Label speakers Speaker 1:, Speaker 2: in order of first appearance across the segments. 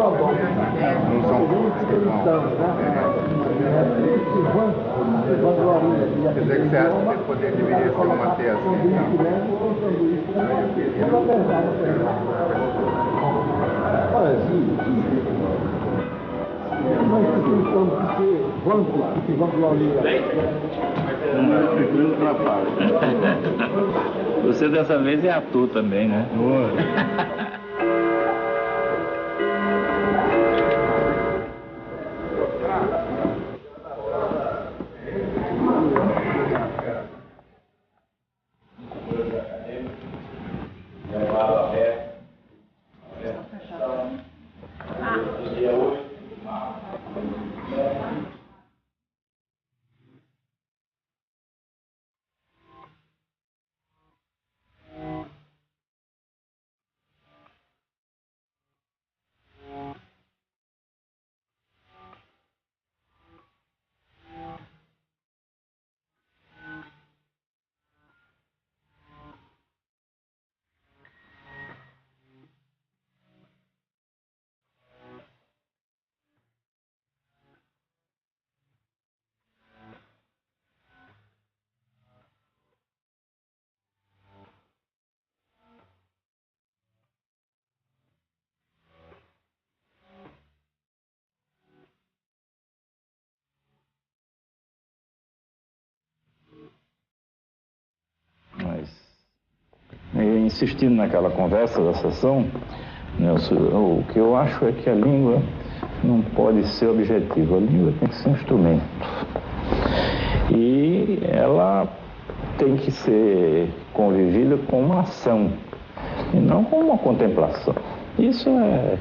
Speaker 1: Não são poucos que vão. Quer dizer que você acha que poder deveria ser uma tese,
Speaker 2: Mas que vamos lá
Speaker 3: Você dessa vez é ator também, né? Insistindo naquela conversa da sessão, Nelson, o que eu acho é que a língua não pode ser objetiva, a língua tem que ser um instrumento. E ela tem que ser convivida com uma ação, e não com uma contemplação. Isso é...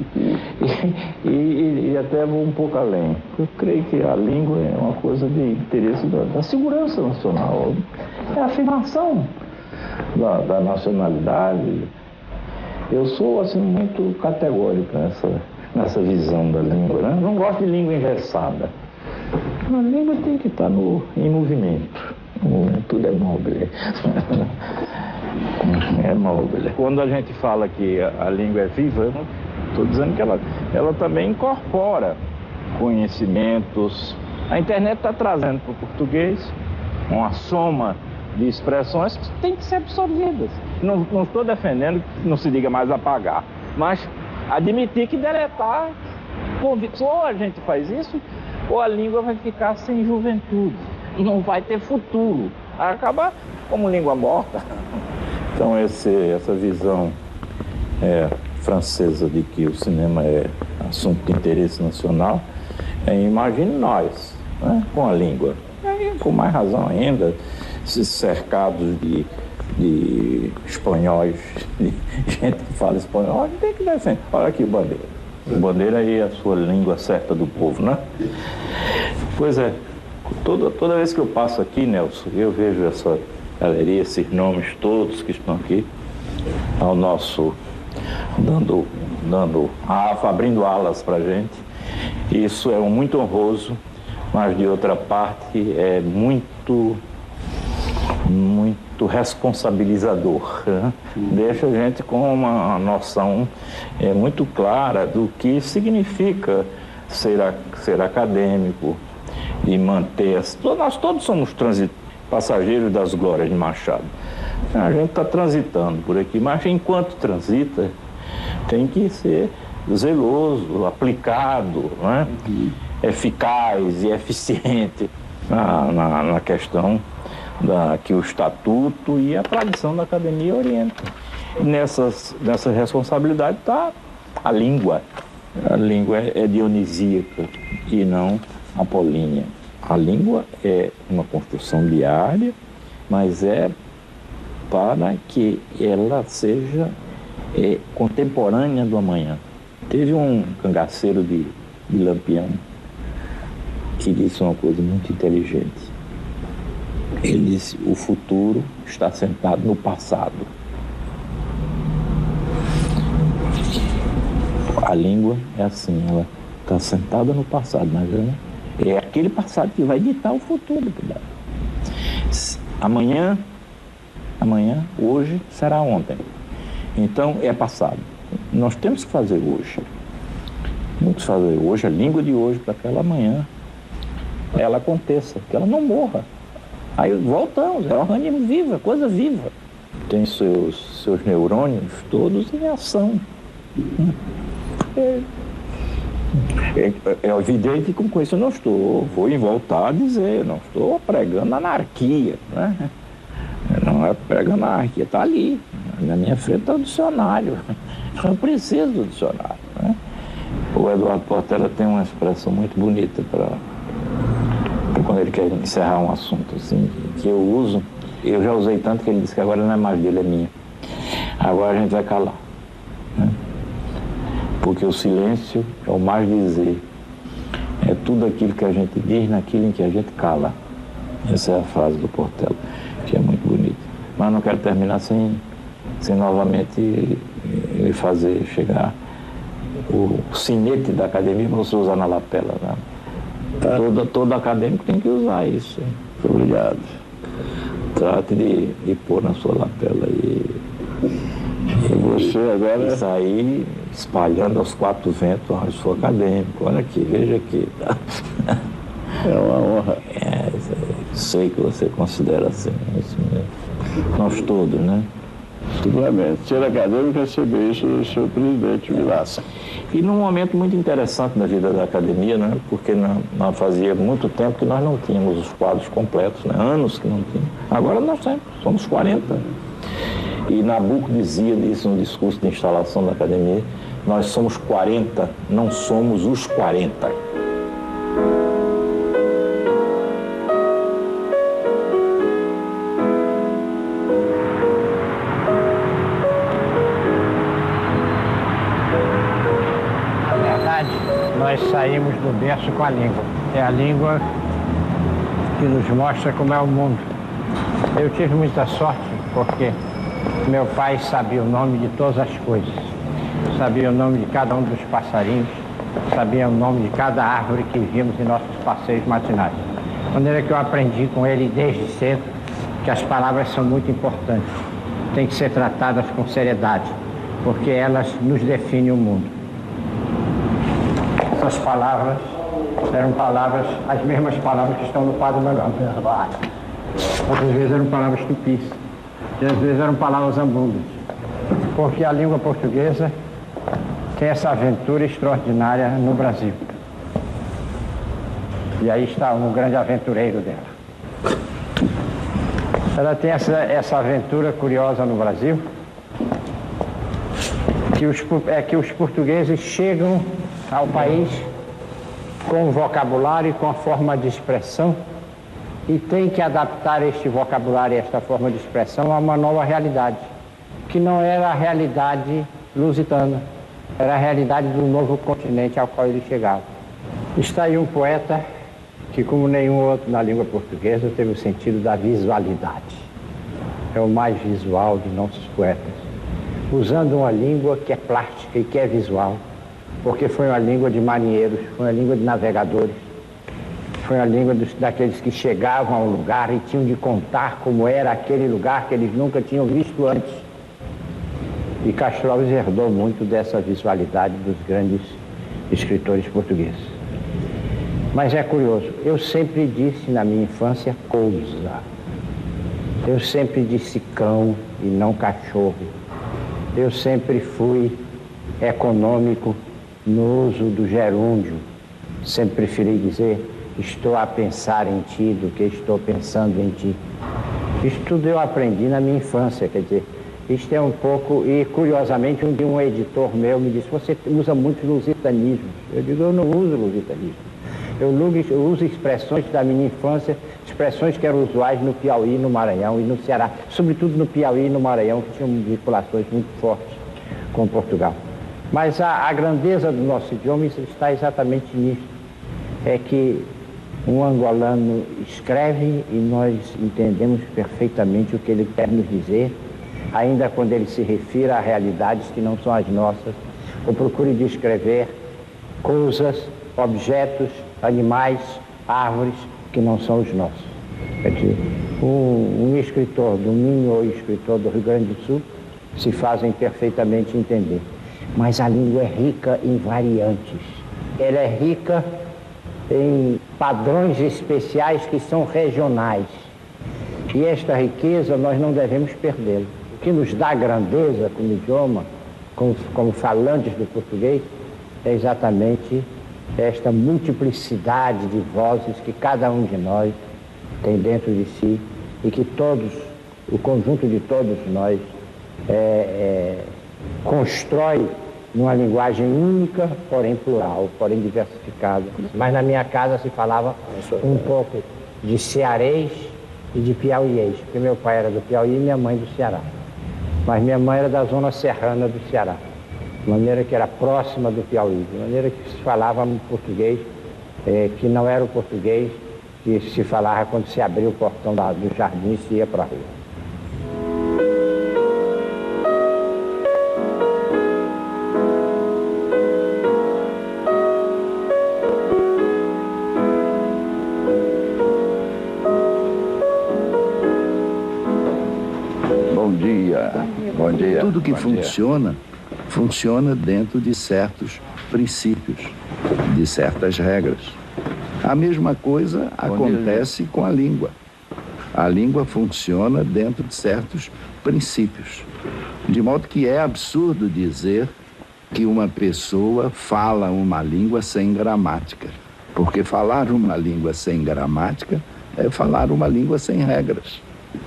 Speaker 3: E até vou um pouco além. Eu creio que a língua é uma coisa de interesse da segurança nacional, é a afirmação da nacionalidade. Eu sou assim muito categórico nessa visão da língua, né? Não gosto de língua engessada. A língua tem que estar em movimento. Tudo é móvel. É móvel. Quando a gente fala que a língua é viva, eu não estou dizendo que ela também incorpora conhecimentos. A internet está trazendo para o português uma soma de expressões que têm que ser absorvidas. Não estou defendendo que não se diga mais apagar, mas admitir que deletar, ou a gente faz isso, ou a língua vai ficar sem juventude, não vai ter futuro, vai acabar como língua morta. Então essa visão francesa de que o cinema é assunto de interesse nacional, imagine nós, né, com a língua, e com mais razão ainda, cercados de espanhóis, de gente que fala espanhol, tem que defender. Olha aqui o Bandeira. O Bandeira aí é a sua língua certa do povo, né? Pois é, toda vez que eu passo aqui, Nelson, eu vejo essa galeria, esses nomes todos que estão aqui, ao nosso, abrindo alas pra gente. Isso é muito honroso, mas de outra parte é muito responsabilizador, né? Deixa a gente com uma noção muito clara do que significa ser acadêmico e manter... Nós todos somos passageiros das glórias de Machado. A gente está transitando por aqui, mas enquanto transita, tem que ser zeloso, aplicado, né? Eficaz e eficiente na questão que o Estatuto e a tradição da academia orientam. Nessa responsabilidade está a língua. A língua é dionisíaca e não apolínea. A língua é uma construção diária, mas é para que ela seja contemporânea do amanhã. Teve um cangaceiro de Lampião que disse uma coisa muito inteligente. Ele disse: o futuro está sentado no passado. A língua é assim, ela está sentada no passado, mas é aquele passado que vai ditar o futuro. Amanhã, hoje, será ontem. Então, é passado. Nós temos que fazer hoje. Muitos fazem hoje, a língua de hoje, para que ela amanhã ela aconteça, que ela não morra. Aí voltamos, é um organismo vivo, é coisa viva. Tem seus neurônios todos em ação. É evidente que com isso eu não vou voltar a dizer, não estou pregando anarquia, né? Não é pregando anarquia, está ali, na minha frente está o dicionário. Eu preciso do dicionário, né? O Eduardo Portela tem uma expressão muito bonita para quando ele quer encerrar um assunto assim, que eu uso. Eu já usei tanto que ele disse que agora não é mais dele, é minha. Agora a gente vai calar, né? Porque o silêncio é o mais dizer. É tudo aquilo que a gente diz naquilo em que a gente cala. Essa é a frase do Portela, que é muito bonita. Mas não quero terminar sem novamente lhe fazer chegar o sinete da academia para você usar na lapela, né? Todo acadêmico tem que usar isso. Muito obrigado. Trate de pôr na sua lapela e você agora sair espalhando aos quatro ventos. Eu sou acadêmico, olha aqui, veja aqui. É uma honra. Sei que você considera assim, isso mesmo. Nós todos, né?
Speaker 2: Simplesmente, ser acadêmico é receber isso do seu presidente Vilaça.
Speaker 3: E num momento muito interessante da vida da academia, né? Porque nós fazia muito tempo que nós não tínhamos os quadros completos, né? Anos que não tínhamos. Agora nós temos, somos 40. E Nabucco dizia disso no discurso de instalação da academia: nós somos 40, não somos os 40.
Speaker 4: Nós saímos do berço com a língua. É a língua que nos mostra como é o mundo. Eu tive muita sorte porque meu pai sabia o nome de todas as coisas. Sabia o nome de cada um dos passarinhos, sabia o nome de cada árvore que vimos em nossos passeios matinais. De maneira que eu aprendi com ele desde cedo que as palavras são muito importantes. Têm que ser tratadas com seriedade, porque elas nos definem o mundo. Essas palavras eram palavras, as mesmas palavras que estão no quadro melhor. Outras vezes eram palavras tupis, e às vezes eram palavras ambundas. Porque a língua portuguesa tem essa aventura extraordinária no Brasil. E aí está um grande aventureiro dela. Ela tem essa aventura curiosa no Brasil, que os portugueses chegam ao país com o vocabulário e com a forma de expressão e tem que adaptar este vocabulário e esta forma de expressão a uma nova realidade, que não era a realidade lusitana, era a realidade do novo continente ao qual ele chegava. Está aí um poeta que, como nenhum outro na língua portuguesa, teve o sentido da visualidade. É o mais visual de nossos poetas, usando uma língua que é plástica e que é visual, porque foi uma língua de marinheiros, foi uma língua de navegadores, foi uma língua daqueles que chegavam ao lugar e tinham de contar como era aquele lugar que eles nunca tinham visto antes. E Castro Alves herdou muito dessa visualidade dos grandes escritores portugueses. Mas é curioso, eu sempre disse na minha infância coisa. Eu sempre disse cão e não cachorro. Eu sempre fui econômico no uso do gerúndio. Sempre preferi dizer estou a pensar em ti do que estou pensando em ti. Isso tudo eu aprendi na minha infância, quer dizer, isto é um pouco, e curiosamente um dia um editor meu me disse, você usa muitos lusitanismos. Eu digo, eu não uso lusitanismo. Eu uso expressões da minha infância, expressões que eram usuais no Piauí, no Maranhão e no Ceará, sobretudo no Piauí e no Maranhão, que tinham vinculações muito fortes com Portugal. Mas a grandeza do nosso idioma está exatamente nisso. É que um angolano escreve e nós entendemos perfeitamente o que ele quer nos dizer, ainda quando ele se refira a realidades que não são as nossas, ou procure descrever coisas, objetos, animais, árvores que não são os nossos. Quer dizer, um escritor do Minho ou escritor do Rio Grande do Sul se fazem perfeitamente entender. Mas a língua é rica em variantes. ela é rica em padrões especiais que são regionais. E esta riqueza nós não devemos perdê-la. O que nos dá grandeza como idioma, como falantes do português, é exatamente esta multiplicidade de vozes que cada um de nós tem dentro de si e que todos, o conjunto de todos nós, constrói numa linguagem única, porém plural, porém diversificada. Mas na minha casa se falava um pouco de cearês e de piauiês, porque meu pai era do Piauí e minha mãe do Ceará. Mas minha mãe era da zona serrana do Ceará, de maneira que era próxima do Piauí, de maneira que se falava um português que não era o português que se falava quando se abria o portão do jardim e se ia para a rua.
Speaker 2: Bom dia.
Speaker 5: Tudo que
Speaker 2: Bom dia.
Speaker 5: funciona dentro de certos princípios, de certas regras. A mesma coisa acontece com a língua. A língua funciona dentro de certos princípios. De modo que é absurdo dizer que uma pessoa fala uma língua sem gramática. Porque falar uma língua sem gramática é falar uma língua sem regras,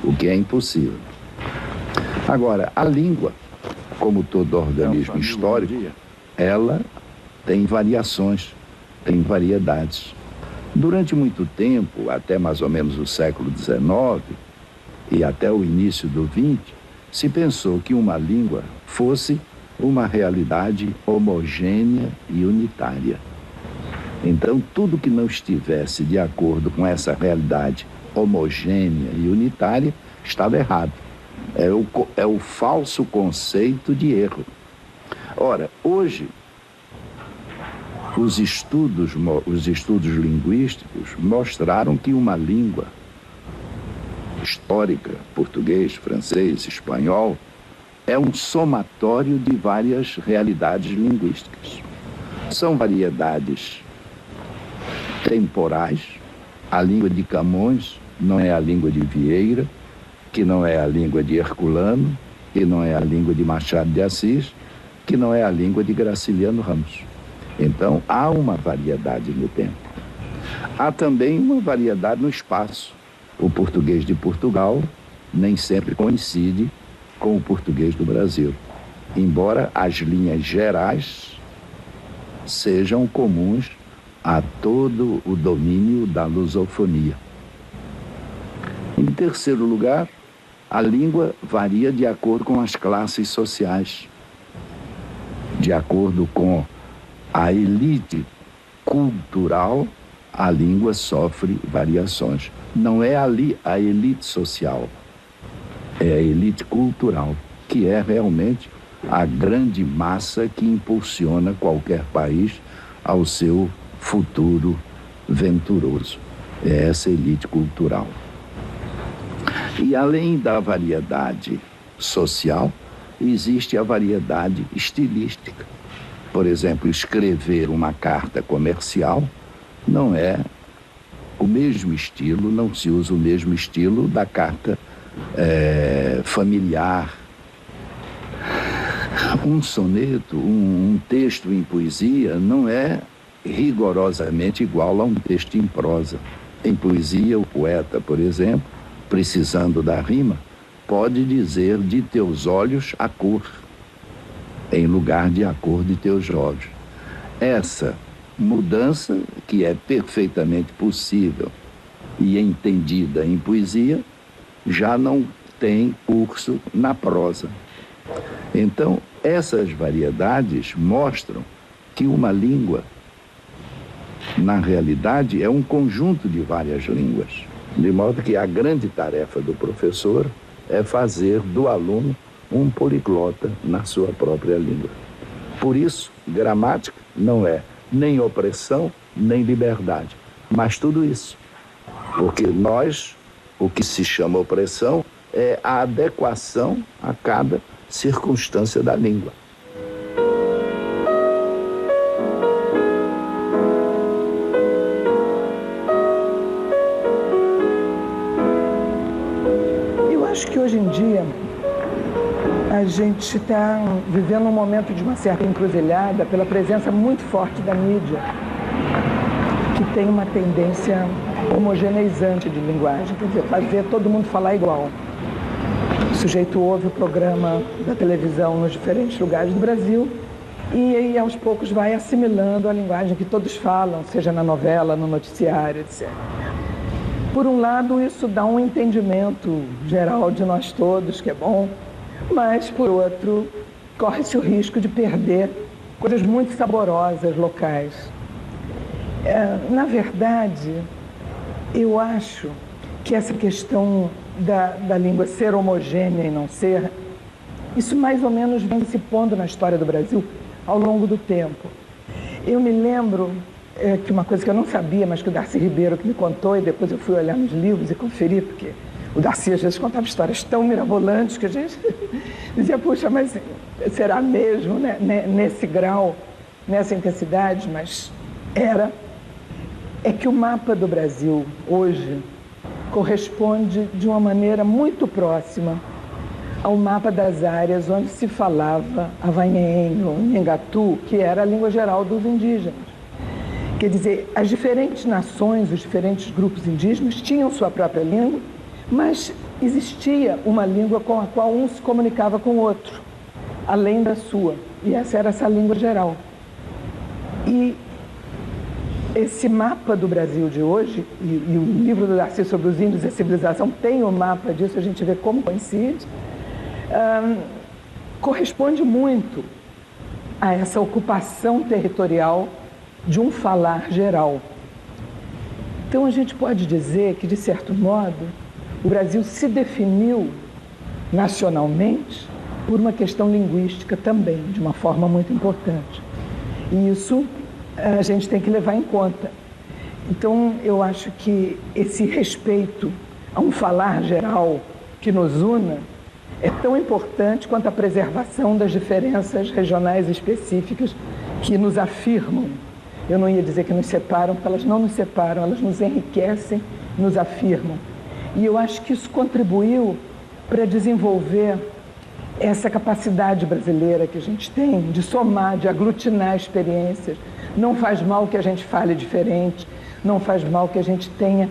Speaker 5: o que é impossível. Agora, a língua, como todo organismo histórico, ela tem variações, tem variedades. Durante muito tempo, até mais ou menos o século XIX e até o início do XX, se pensou que uma língua fosse uma realidade homogênea e unitária. Então, tudo que não estivesse de acordo com essa realidade homogênea e unitária estava errado. É o falso conceito de erro. Ora, hoje, os estudos linguísticos mostraram que uma língua histórica, português, francês, espanhol, é um somatório de várias realidades linguísticas. São variedades temporais. A língua de Camões não é a língua de Vieira, que não é a língua de Herculano, que não é a língua de Machado de Assis, que não é a língua de Graciliano Ramos. Então, há uma variedade no tempo. Há também uma variedade no espaço. O português de Portugal nem sempre coincide com o português do Brasil, embora as linhas gerais sejam comuns a todo o domínio da lusofonia. Em terceiro lugar, a língua varia de acordo com as classes sociais, de acordo com a elite cultural, a língua sofre variações. Não é ali a elite social, é a elite cultural, que é realmente a grande massa que impulsiona qualquer país ao seu futuro venturoso. É essa elite cultural. E além da variedade social, existe a variedade estilística. Por exemplo, escrever uma carta comercial não é o mesmo estilo, não se usa o mesmo estilo da carta familiar. Um soneto, um texto em poesia não é rigorosamente igual a um texto em prosa. Em poesia, o poeta, por exemplo, precisando da rima, pode dizer de teus olhos a cor, em lugar de a cor de teus olhos. Essa mudança, que é perfeitamente possível e entendida em poesia, já não tem curso na prosa. Então, essas variedades mostram que uma língua, na realidade, é um conjunto de várias línguas. De modo que a grande tarefa do professor é fazer do aluno um poliglota na sua própria língua. Por isso, gramática não é nem opressão, nem liberdade, mas tudo isso. Porque o que se chama opressão é a adequação a cada circunstância da língua.
Speaker 6: em dia, a gente está vivendo um momento de uma certa encruzilhada pela presença muito forte da mídia, que tem uma tendência homogeneizante de linguagem, quer dizer, fazer todo mundo falar igual. O sujeito ouve o programa da televisão nos diferentes lugares do Brasil e aí, aos poucos, vai assimilando a linguagem que todos falam, seja na novela, no noticiário, etc. Por um lado, isso dá um entendimento geral de nós todos, que é bom, mas, por outro, corre-se o risco de perder coisas muito saborosas locais. Na verdade, eu acho que essa questão da língua ser homogênea e não ser, isso mais ou menos vem se pondo na história do Brasil ao longo do tempo. Eu me lembro que uma coisa que eu não sabia, mas que o Darcy Ribeiro que me contou, e depois eu fui olhar nos livros e conferir, porque o Darcy às vezes contava histórias tão mirabolantes que a gente dizia, puxa, mas será mesmo, né? Nesse grau, nessa intensidade? Mas era. É que o mapa do Brasil hoje corresponde de uma maneira muito próxima ao mapa das áreas onde se falava avanhenho, nhangatu, que era a língua geral dos indígenas. Quer dizer, as diferentes nações, os diferentes grupos indígenas tinham sua própria língua, mas existia uma língua com a qual um se comunicava com o outro, além da sua. E essa era essa língua geral. E esse mapa do Brasil de hoje, e o livro do Darcy sobre os índios e a civilização tem um mapa disso, a gente vê como coincide, corresponde muito a essa ocupação territorial de um falar geral. Então a gente pode dizer que, de certo modo, o Brasil se definiu nacionalmente por uma questão linguística também, de uma forma muito importante. E isso a gente tem que levar em conta. Então, eu acho que esse respeito a um falar geral que nos una é tão importante quanto a preservação das diferenças regionais específicas que nos afirmam. Eu não ia dizer que nos separam, porque elas não nos separam, elas nos enriquecem, nos afirmam. E eu acho que isso contribuiu para desenvolver essa capacidade brasileira que a gente tem de somar, de aglutinar experiências. Não faz mal que a gente fale diferente, não faz mal que a gente tenha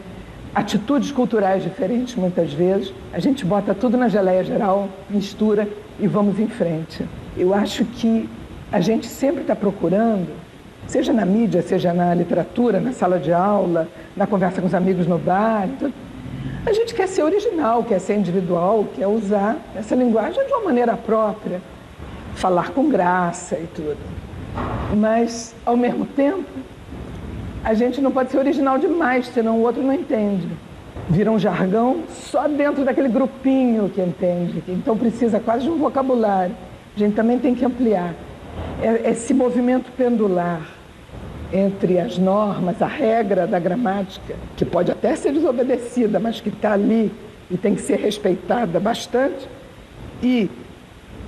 Speaker 6: atitudes culturais diferentes muitas vezes. A gente bota tudo na geleia geral, mistura e vamos em frente. Eu acho que a gente sempre está procurando, seja na mídia, seja na literatura, na sala de aula, na conversa com os amigos no bar, tudo. A gente quer ser original, quer ser individual, quer usar essa linguagem de uma maneira própria, falar com graça e tudo. Mas, ao mesmo tempo, a gente não pode ser original demais, senão o outro não entende. Vira um jargão só dentro daquele grupinho que entende. Então precisa quase de um vocabulário. A gente também tem que ampliar. Esse movimento pendular entre as normas, a regra da gramática, que pode até ser desobedecida, mas que está ali e tem que ser respeitada bastante, e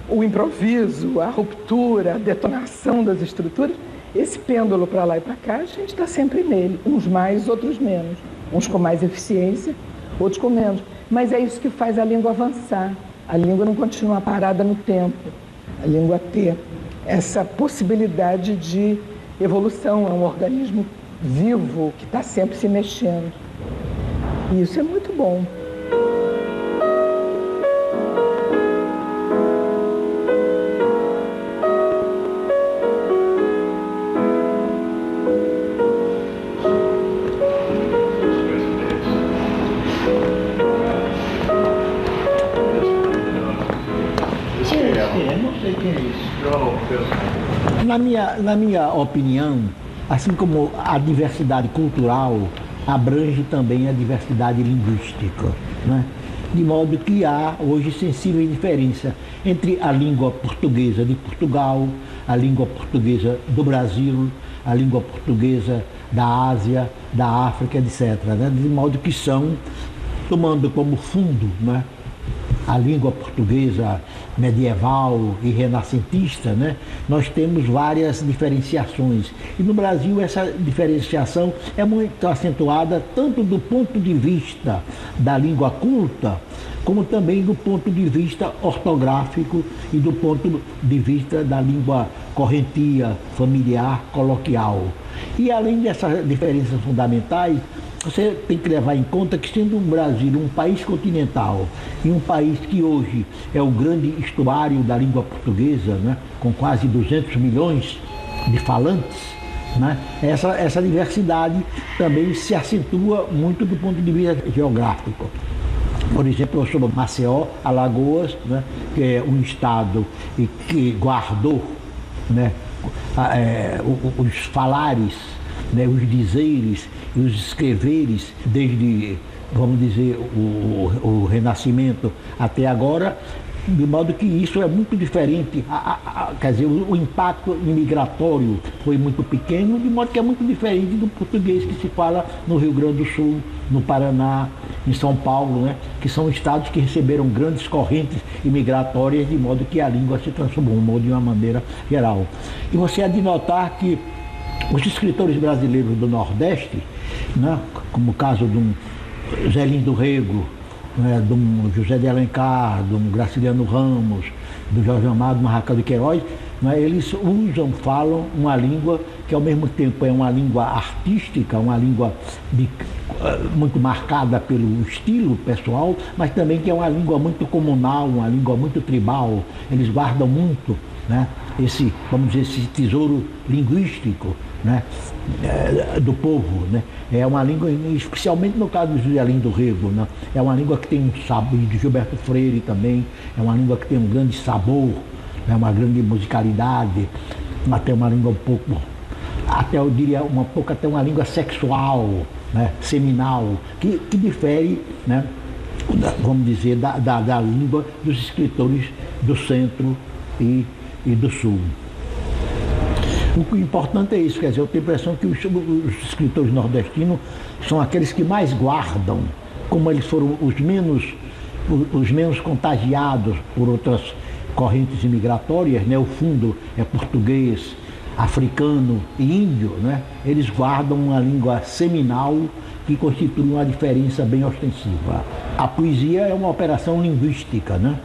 Speaker 6: o improviso, a ruptura, a detonação das estruturas, esse pêndulo para lá e para cá, a gente está sempre nele, uns mais, outros menos, uns com mais eficiência, outros com menos. Mas é isso que faz a língua avançar, a língua não continuar parada no tempo, a língua ter essa possibilidade de evolução, é um organismo vivo que está sempre se mexendo. E isso é muito bom.
Speaker 7: Na minha opinião, assim como a diversidade cultural abrange também a diversidade linguística, né? De modo que há hoje sensível diferença entre a língua portuguesa de Portugal, a língua portuguesa do Brasil, a língua portuguesa da Ásia, da África, etc., né? De modo que são, tomando como fundo, né, a língua portuguesa medieval e renascentista, né, nós temos várias diferenciações. E no Brasil essa diferenciação é muito acentuada tanto do ponto de vista da língua culta, como também do ponto de vista ortográfico e do ponto de vista da língua correntia, familiar, coloquial. E além dessas diferenças fundamentais, você tem que levar em conta que, sendo o Brasil um país continental e um país que hoje é o grande estuário da língua portuguesa, né, com quase 200 milhões de falantes, né, essa diversidade também se acentua muito do ponto de vista geográfico. Por exemplo, eu sou de Maceió, Alagoas, né, que é um estado que guardou, né, os falares, né, os dizeres e os escreveres desde, vamos dizer, o Renascimento até agora, de modo que isso é muito diferente, quer dizer, o impacto imigratório foi muito pequeno, de modo que é muito diferente do português que se fala no Rio Grande do Sul, no Paraná, em São Paulo, né, que são estados que receberam grandes correntes imigratórias, de modo que a língua se transformou de uma maneira geral. E você há de notar que os escritores brasileiros do Nordeste, né, como o caso do Zé Lindo Rego, né, do José de Alencar, do Graciliano Ramos, do Jorge Amado, do Marracão de Queiroz, né, eles falam uma língua que ao mesmo tempo é uma língua artística, uma língua muito marcada pelo estilo pessoal, mas também que é uma língua muito comunal, uma língua muito tribal. Eles guardam muito, né, esse, vamos dizer, esse tesouro linguístico, né, do povo, né? É uma língua, especialmente no caso do José Lindo Rego, né? É uma língua que tem um sabor, de Gilberto Freire também, é uma língua que tem um grande sabor, né? Uma grande musicalidade, até uma língua um pouco, até eu diria um pouco até uma língua sexual, né? Seminal, que difere, né? Vamos dizer, da língua dos escritores do centro e do sul. O importante é isso, quer dizer, eu tenho a impressão que os escritores nordestinos são aqueles que mais guardam, como eles foram os menos contagiados por outras correntes imigratórias, né? O fundo é português, africano e índio, né? Eles guardam uma língua seminal que constitui uma diferença bem ostensiva. A poesia é uma operação linguística, né?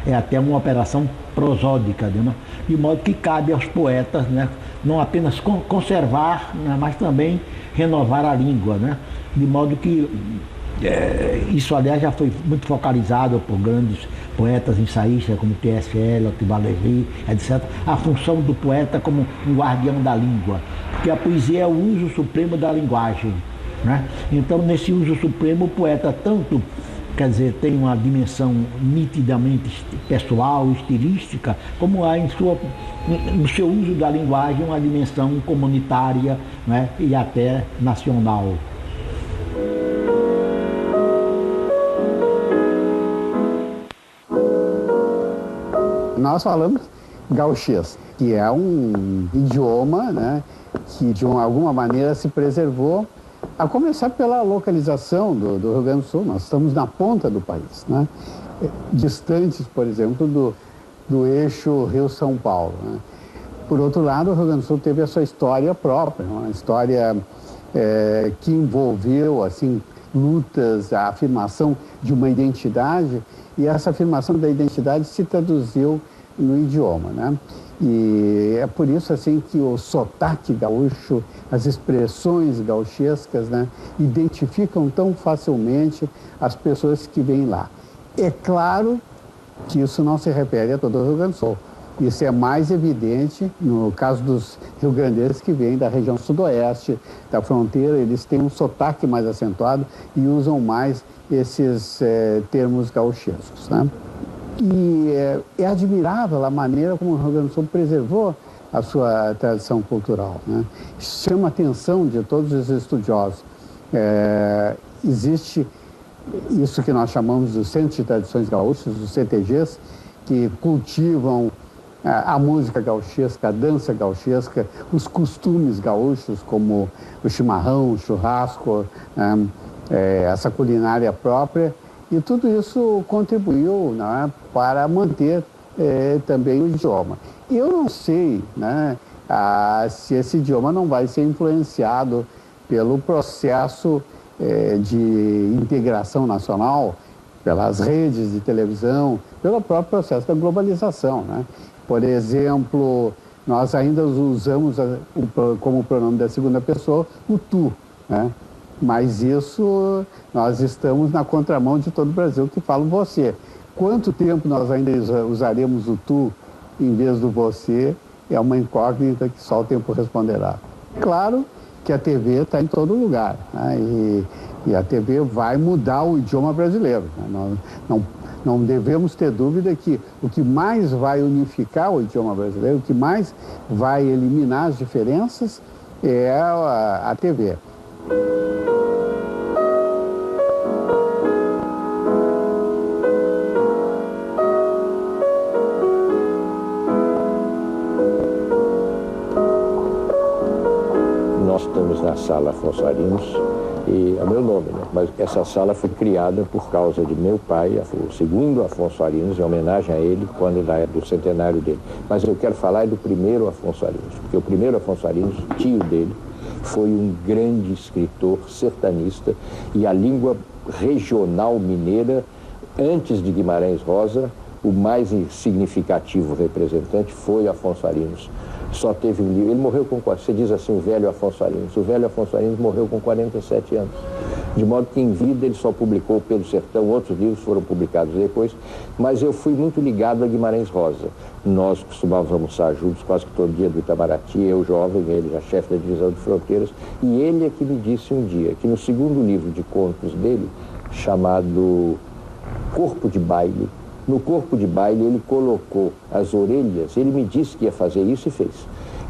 Speaker 7: É até uma operação prosódica, né? De modo que cabe aos poetas, né, não apenas conservar, né, mas também renovar a língua, né? De modo que isso, aliás, já foi muito focalizado por grandes poetas ensaístas como T.S. Eliot, Valéry, etc. A função do poeta como um guardião da língua, porque a poesia é o uso supremo da linguagem, né? Então, nesse uso supremo, o poeta tanto, quer dizer, tem uma dimensão nitidamente pessoal, estilística, como há no seu uso da linguagem uma dimensão comunitária, né, e até nacional.
Speaker 8: Nós falamos gauchês, que é um idioma, né, que de alguma maneira se preservou, a começar pela localização do Rio Grande do Sul. Nós estamos na ponta do país, né? Distantes, por exemplo, do eixo Rio-São Paulo, né? Por outro lado, o Rio Grande do Sul teve a sua história própria, uma história que envolveu assim, lutas, a afirmação de uma identidade, e essa afirmação da identidade se traduziu no idioma, né? E é por isso assim que o sotaque gaúcho, as expressões gauchescas, né, identificam tão facilmente as pessoas que vêm lá. É claro que isso não se refere a todo o Rio Grande do Sul. Isso é mais evidente no caso dos rio-grandenses que vêm da região sudoeste, da fronteira. Eles têm um sotaque mais acentuado e usam mais esses termos gauchescos, né? E é admirável a maneira como o Rio Grande do Sul preservou a sua tradição cultural, né? Chama a atenção de todos os estudiosos. Existe isso que nós chamamos de Centros de Tradições Gaúchas, os CTGs, que cultivam a música gauchesca, a dança gauchesca, os costumes gaúchos, como o chimarrão, o churrasco, essa culinária própria. E tudo isso contribuiu, né, para manter também o idioma. Eu não sei, né, se esse idioma não vai ser influenciado pelo processo de integração nacional, pelas redes de televisão, pelo próprio processo da globalização, né? Por exemplo, nós ainda usamos como pronome da segunda pessoa o tu, né? Mas isso, nós estamos na contramão de todo o Brasil que fala você. Quanto tempo nós ainda usaremos o tu em vez do você é uma incógnita que só o tempo responderá. Claro que a TV está em todo lugar, né? E a TV vai mudar o idioma brasileiro, né? Não devemos ter dúvida que o que mais vai unificar o idioma brasileiro, o que mais vai eliminar as diferenças é a TV.
Speaker 9: Nós estamos na Sala Afonso Arinos, e é o meu nome, né? Mas essa sala foi criada por causa de meu pai, o segundo Afonso Arinos, em homenagem a ele, quando era do centenário dele. Mas eu quero falar do primeiro Afonso Arinos, porque o primeiro Afonso Arinos, tio dele, foi um grande escritor sertanista, e a língua regional mineira, antes de Guimarães Rosa, o mais significativo representante foi Afonso Arinos. Só teve um livro, ele morreu com, você diz assim, o velho Afonso Arinos. O velho Afonso Arinos morreu com 47 anos. De modo que em vida ele só publicou Pelo Sertão, outros livros foram publicados depois, mas eu fui muito ligado a Guimarães Rosa. Nós costumávamos almoçar juntos quase que todo dia do Itamaraty, eu jovem, ele já chefe da divisão de fronteiras, e ele é que me disse um dia que no segundo livro de contos dele, chamado Corpo de Baile, no Corpo de Baile ele colocou as orelhas, ele me disse que ia fazer isso e fez.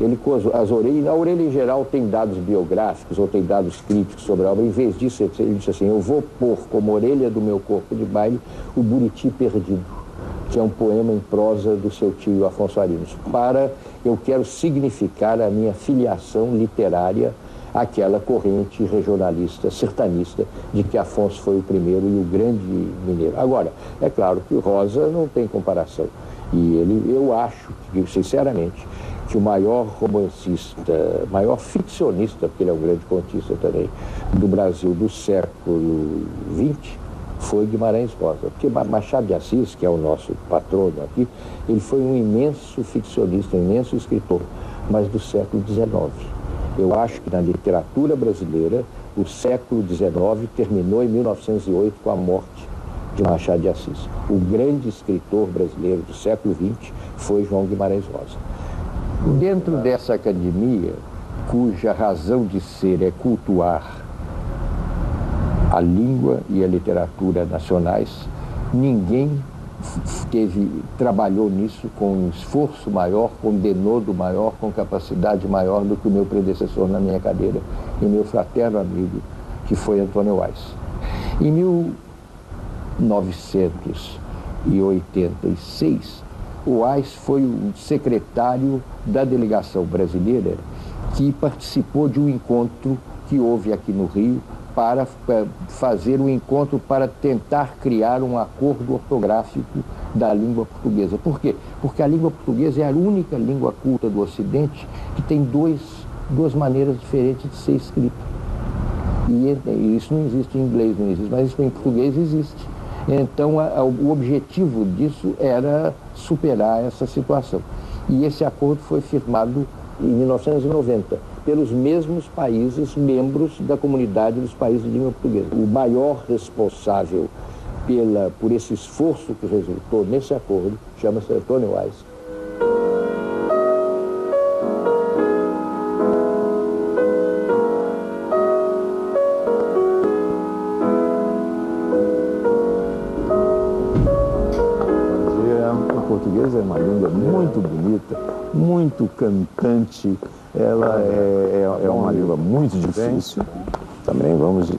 Speaker 9: Ele com as orelhas, a orelha em geral tem dados biográficos ou tem dados críticos sobre a obra, em vez disso ele disse assim, eu vou pôr como orelha do meu Corpo de Baile o Buriti Perdido, que é um poema em prosa do seu tio Afonso Arinos, eu quero significar a minha filiação literária àquela corrente regionalista, sertanista, de que Afonso foi o primeiro e o grande mineiro. Agora, é claro que Rosa não tem comparação. E eu acho, sinceramente, que o maior romancista, maior ficcionista, porque ele é um grande contista também, do Brasil do século XX, foi Guimarães Rosa. Porque Machado de Assis, que é o nosso patrono aqui, ele foi um imenso ficcionista, um imenso escritor, mas do século XIX. Eu acho que na literatura brasileira, o século XIX terminou em 1908 com a morte de Machado de Assis. O grande escritor brasileiro do século XX foi João Guimarães Rosa. Dentro dessa academia, cuja razão de ser é cultuar a língua e a literatura nacionais, ninguém trabalhou nisso com um esforço maior, com denodo maior, com capacidade maior do que o meu predecessor na minha cadeira e meu fraterno amigo, que foi Antônio Weiss. Em 1986, o Weiss foi o secretário da delegação brasileira que participou de um encontro que houve aqui no Rio para fazer um encontro para tentar criar um acordo ortográfico da língua portuguesa. Por quê? Porque a língua portuguesa é a única língua culta do Ocidente que tem duas maneiras diferentes de ser escrita. E isso não existe em inglês, não existe, mas isso em português existe. Então, o objetivo disso era superar essa situação. E esse acordo foi firmado em 1990, pelos mesmos países membros da comunidade dos países de língua portuguesa. O maior responsável por esse esforço que resultou nesse acordo chama-se Antônio Weiss.
Speaker 2: O português é uma língua muito bonita, muito cantante. Ela é uma língua muito difícil, também vamos ser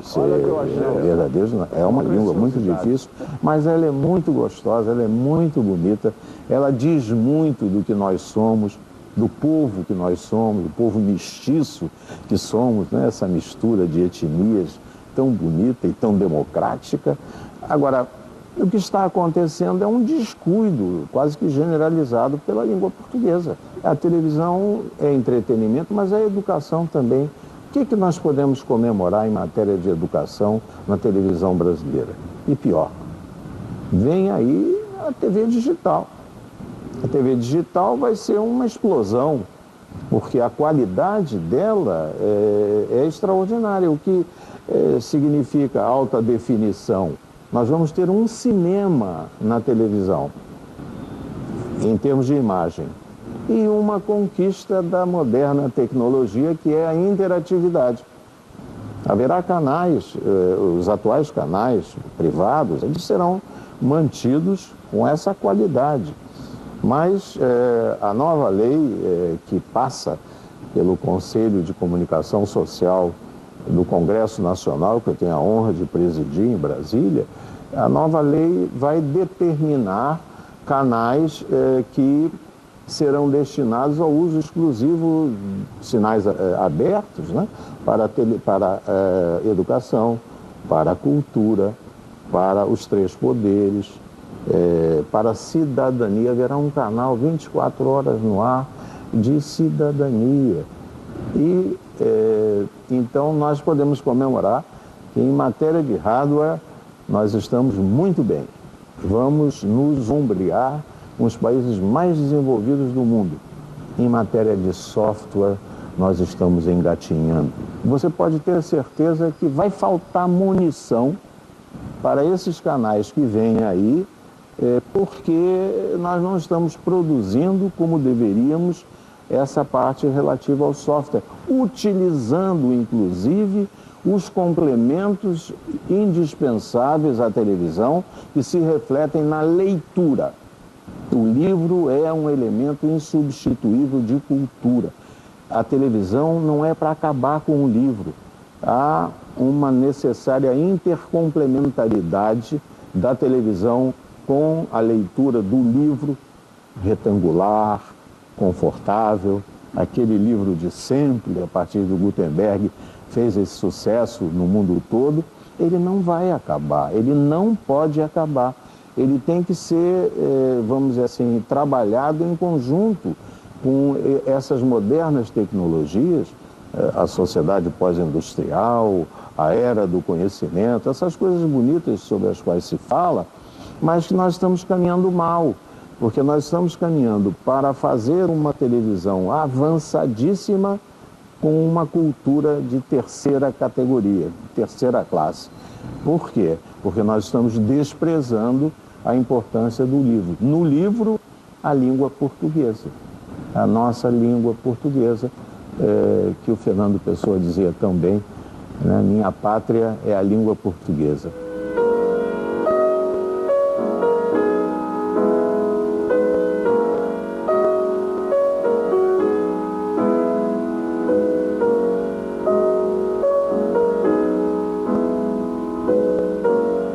Speaker 2: verdadeiros, é uma língua muito difícil, mas ela é muito gostosa, ela é muito bonita, ela diz muito do que nós somos, do povo que nós somos, do povo mestiço que somos, né? Essa mistura de etnias tão bonita e tão democrática, Agora, o que está acontecendo é um descuido quase que generalizado pela língua portuguesa. A televisão é entretenimento, mas é educação também. O que nós podemos comemorar em matéria de educação na televisão brasileira? E pior, vem aí a TV digital. A TV digital vai ser uma explosão, porque a qualidade dela é extraordinária, o que significa alta definição. Nós vamos ter um cinema na televisão, em termos de imagem, e uma conquista da moderna tecnologia, que é a interatividade. Haverá canais, os atuais canais privados, eles serão mantidos com essa qualidade. Mas a nova lei que passa pelo Conselho de Comunicação Social do Congresso Nacional, que eu tenho a honra de presidir em Brasília, a nova lei vai determinar canais que serão destinados ao uso exclusivo de sinais abertos, né? para educação, para a cultura, para os três poderes, para a cidadania. Haverá um canal 24 horas no ar de cidadania. E então nós podemos comemorar que em matéria de hardware nós estamos muito bem. Vamos nos ombrear com os países mais desenvolvidos do mundo. Em matéria de software, nós estamos engatinhando. Você pode ter certeza que vai faltar munição para esses canais que vêm aí, porque nós não estamos produzindo como deveríamos essa parte relativa ao software, utilizando inclusive os complementos indispensáveis à televisão que se refletem na leitura. O livro é um elemento insubstituível de cultura. A televisão não é para acabar com o livro. Há uma necessária intercomplementaridade da televisão com a leitura do livro retangular, confortável, aquele livro de sempre, a partir do Gutenberg, fez esse sucesso no mundo todo. Ele não vai acabar, ele não pode acabar. Ele tem que ser, vamos dizer assim, trabalhado em conjunto com essas modernas tecnologias, a sociedade pós-industrial, a era do conhecimento, essas coisas bonitas sobre as quais se fala, mas que nós estamos caminhando mal, porque nós estamos caminhando para fazer uma televisão avançadíssima com uma cultura de terceira categoria, terceira classe. Por quê? Porque nós estamos desprezando a importância do livro. No livro, a língua portuguesa, a nossa língua portuguesa, que o Fernando Pessoa dizia tão bem, né? Minha pátria é a língua portuguesa.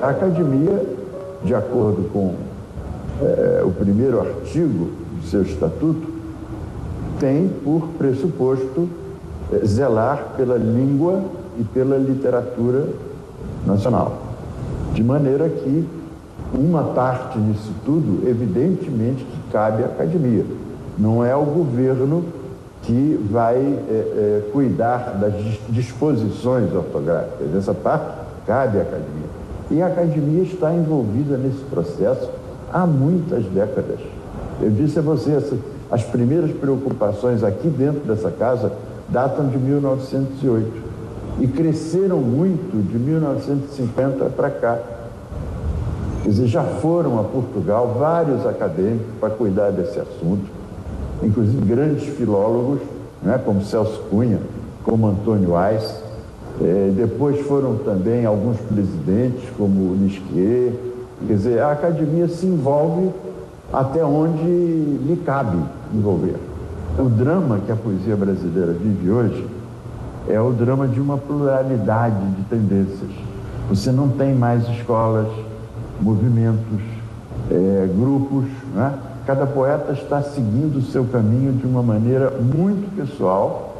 Speaker 10: A academia, de acordo com o primeiro artigo do seu estatuto, tem por pressuposto zelar pela língua e pela literatura nacional. De maneira que uma parte nisso tudo, evidentemente, que cabe à academia. Não é o governo que vai cuidar das disposições ortográficas. Essa parte cabe à academia. E a academia está envolvida nesse processo há muitas décadas. Eu disse a você, as primeiras preocupações aqui dentro dessa casa datam de 1908 e cresceram muito de 1950 para cá. Quer dizer, já foram a Portugal vários acadêmicos para cuidar desse assunto, inclusive grandes filólogos, né, como Celso Cunha, como Antônio Ais. Depois foram também alguns presidentes, como Nisquier. Quer dizer, a academia se envolve até onde lhe cabe envolver. O drama que a poesia brasileira vive hoje é o drama de uma pluralidade de tendências. Você não tem mais escolas, movimentos, grupos, né? Cada poeta está seguindo o seu caminho de uma maneira muito pessoal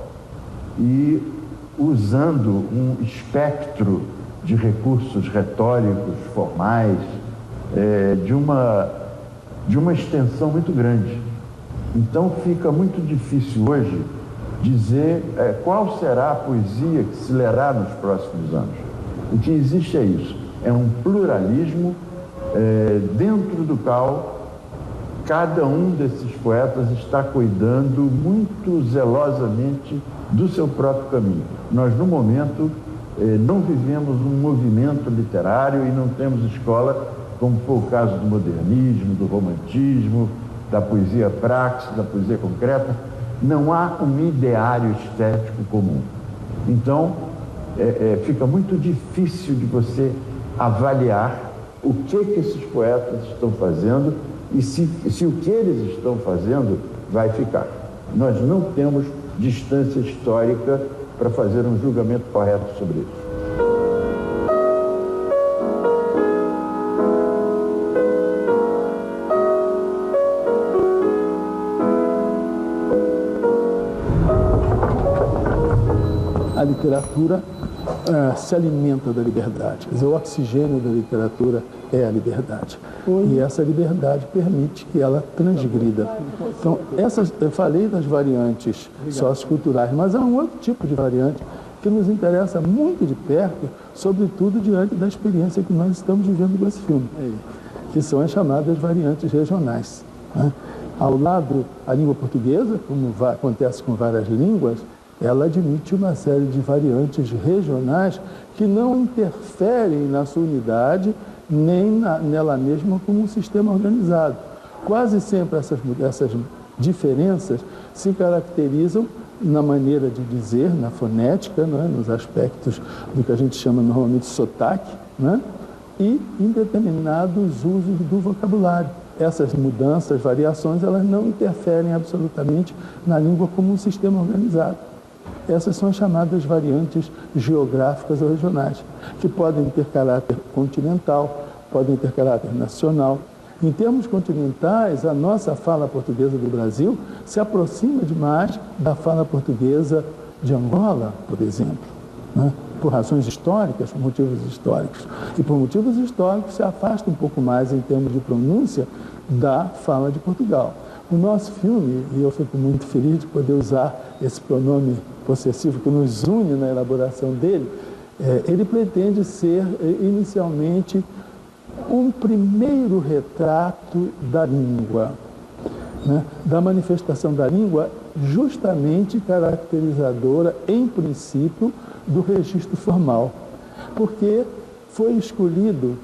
Speaker 10: e usando um espectro de recursos retóricos, formais, de uma extensão muito grande. Então fica muito difícil hoje dizer qual será a poesia que se lerá nos próximos anos. O que existe é isso, é um pluralismo dentro do qual cada um desses poetas está cuidando muito zelosamente do seu próprio caminho. Nós, no momento, não vivemos um movimento literário e não temos escola, como foi o caso do modernismo, do romantismo, da poesia praxe, da poesia concreta. Não há um ideário estético comum. Então, fica muito difícil de você avaliar o que esses poetas estão fazendo e se o que eles estão fazendo vai ficar. Nós não temos distância histórica para fazer um julgamento correto sobre isso.
Speaker 11: A literatura se alimenta da liberdade. Quer dizer, o oxigênio da literatura é a liberdade. E essa liberdade permite que ela transgrida. Então, eu falei das variantes socioculturais, mas há um outro tipo de variante que nos interessa muito de perto, sobretudo diante da experiência que nós estamos vivendo com esse filme, que são as chamadas variantes regionais, né? Ao lado, a língua portuguesa, como acontece com várias línguas, ela admite uma série de variantes regionais que não interferem na sua unidade, nem nela mesma como um sistema organizado. Quase sempre essas diferenças se caracterizam na maneira de dizer, na fonética, né, nos aspectos do que a gente chama normalmente de sotaque, né, e em determinados usos do vocabulário. Essas mudanças, variações, elas não interferem absolutamente na língua como um sistema organizado. Essas são as chamadas variantes geográficas ou regionais, que podem ter caráter continental, podem ter caráter nacional. Em termos continentais, a nossa fala portuguesa do Brasil se aproxima demais da fala portuguesa de Angola, por exemplo, né? Por razões históricas, por motivos históricos. E por motivos históricos se afasta um pouco mais em termos de pronúncia da fala de Portugal. O nosso filme, e eu fico muito feliz de poder usar esse pronome possessivo que nos une na elaboração dele, ele pretende ser inicialmente um primeiro retrato da língua, né? Da manifestação da língua justamente caracterizadora, em princípio, do registro formal, porque foi escolhido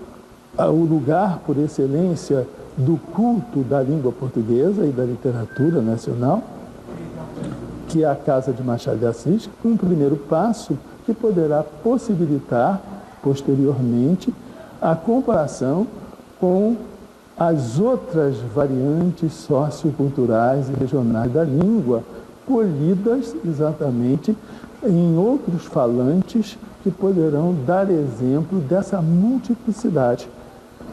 Speaker 11: o lugar por excelência do culto da língua portuguesa e da literatura nacional, que é a Casa de Machado de Assis, um primeiro passo que poderá possibilitar, posteriormente, a comparação com as outras variantes socioculturais e regionais da língua, colhidas exatamente em outros falantes que poderão dar exemplo dessa multiplicidade,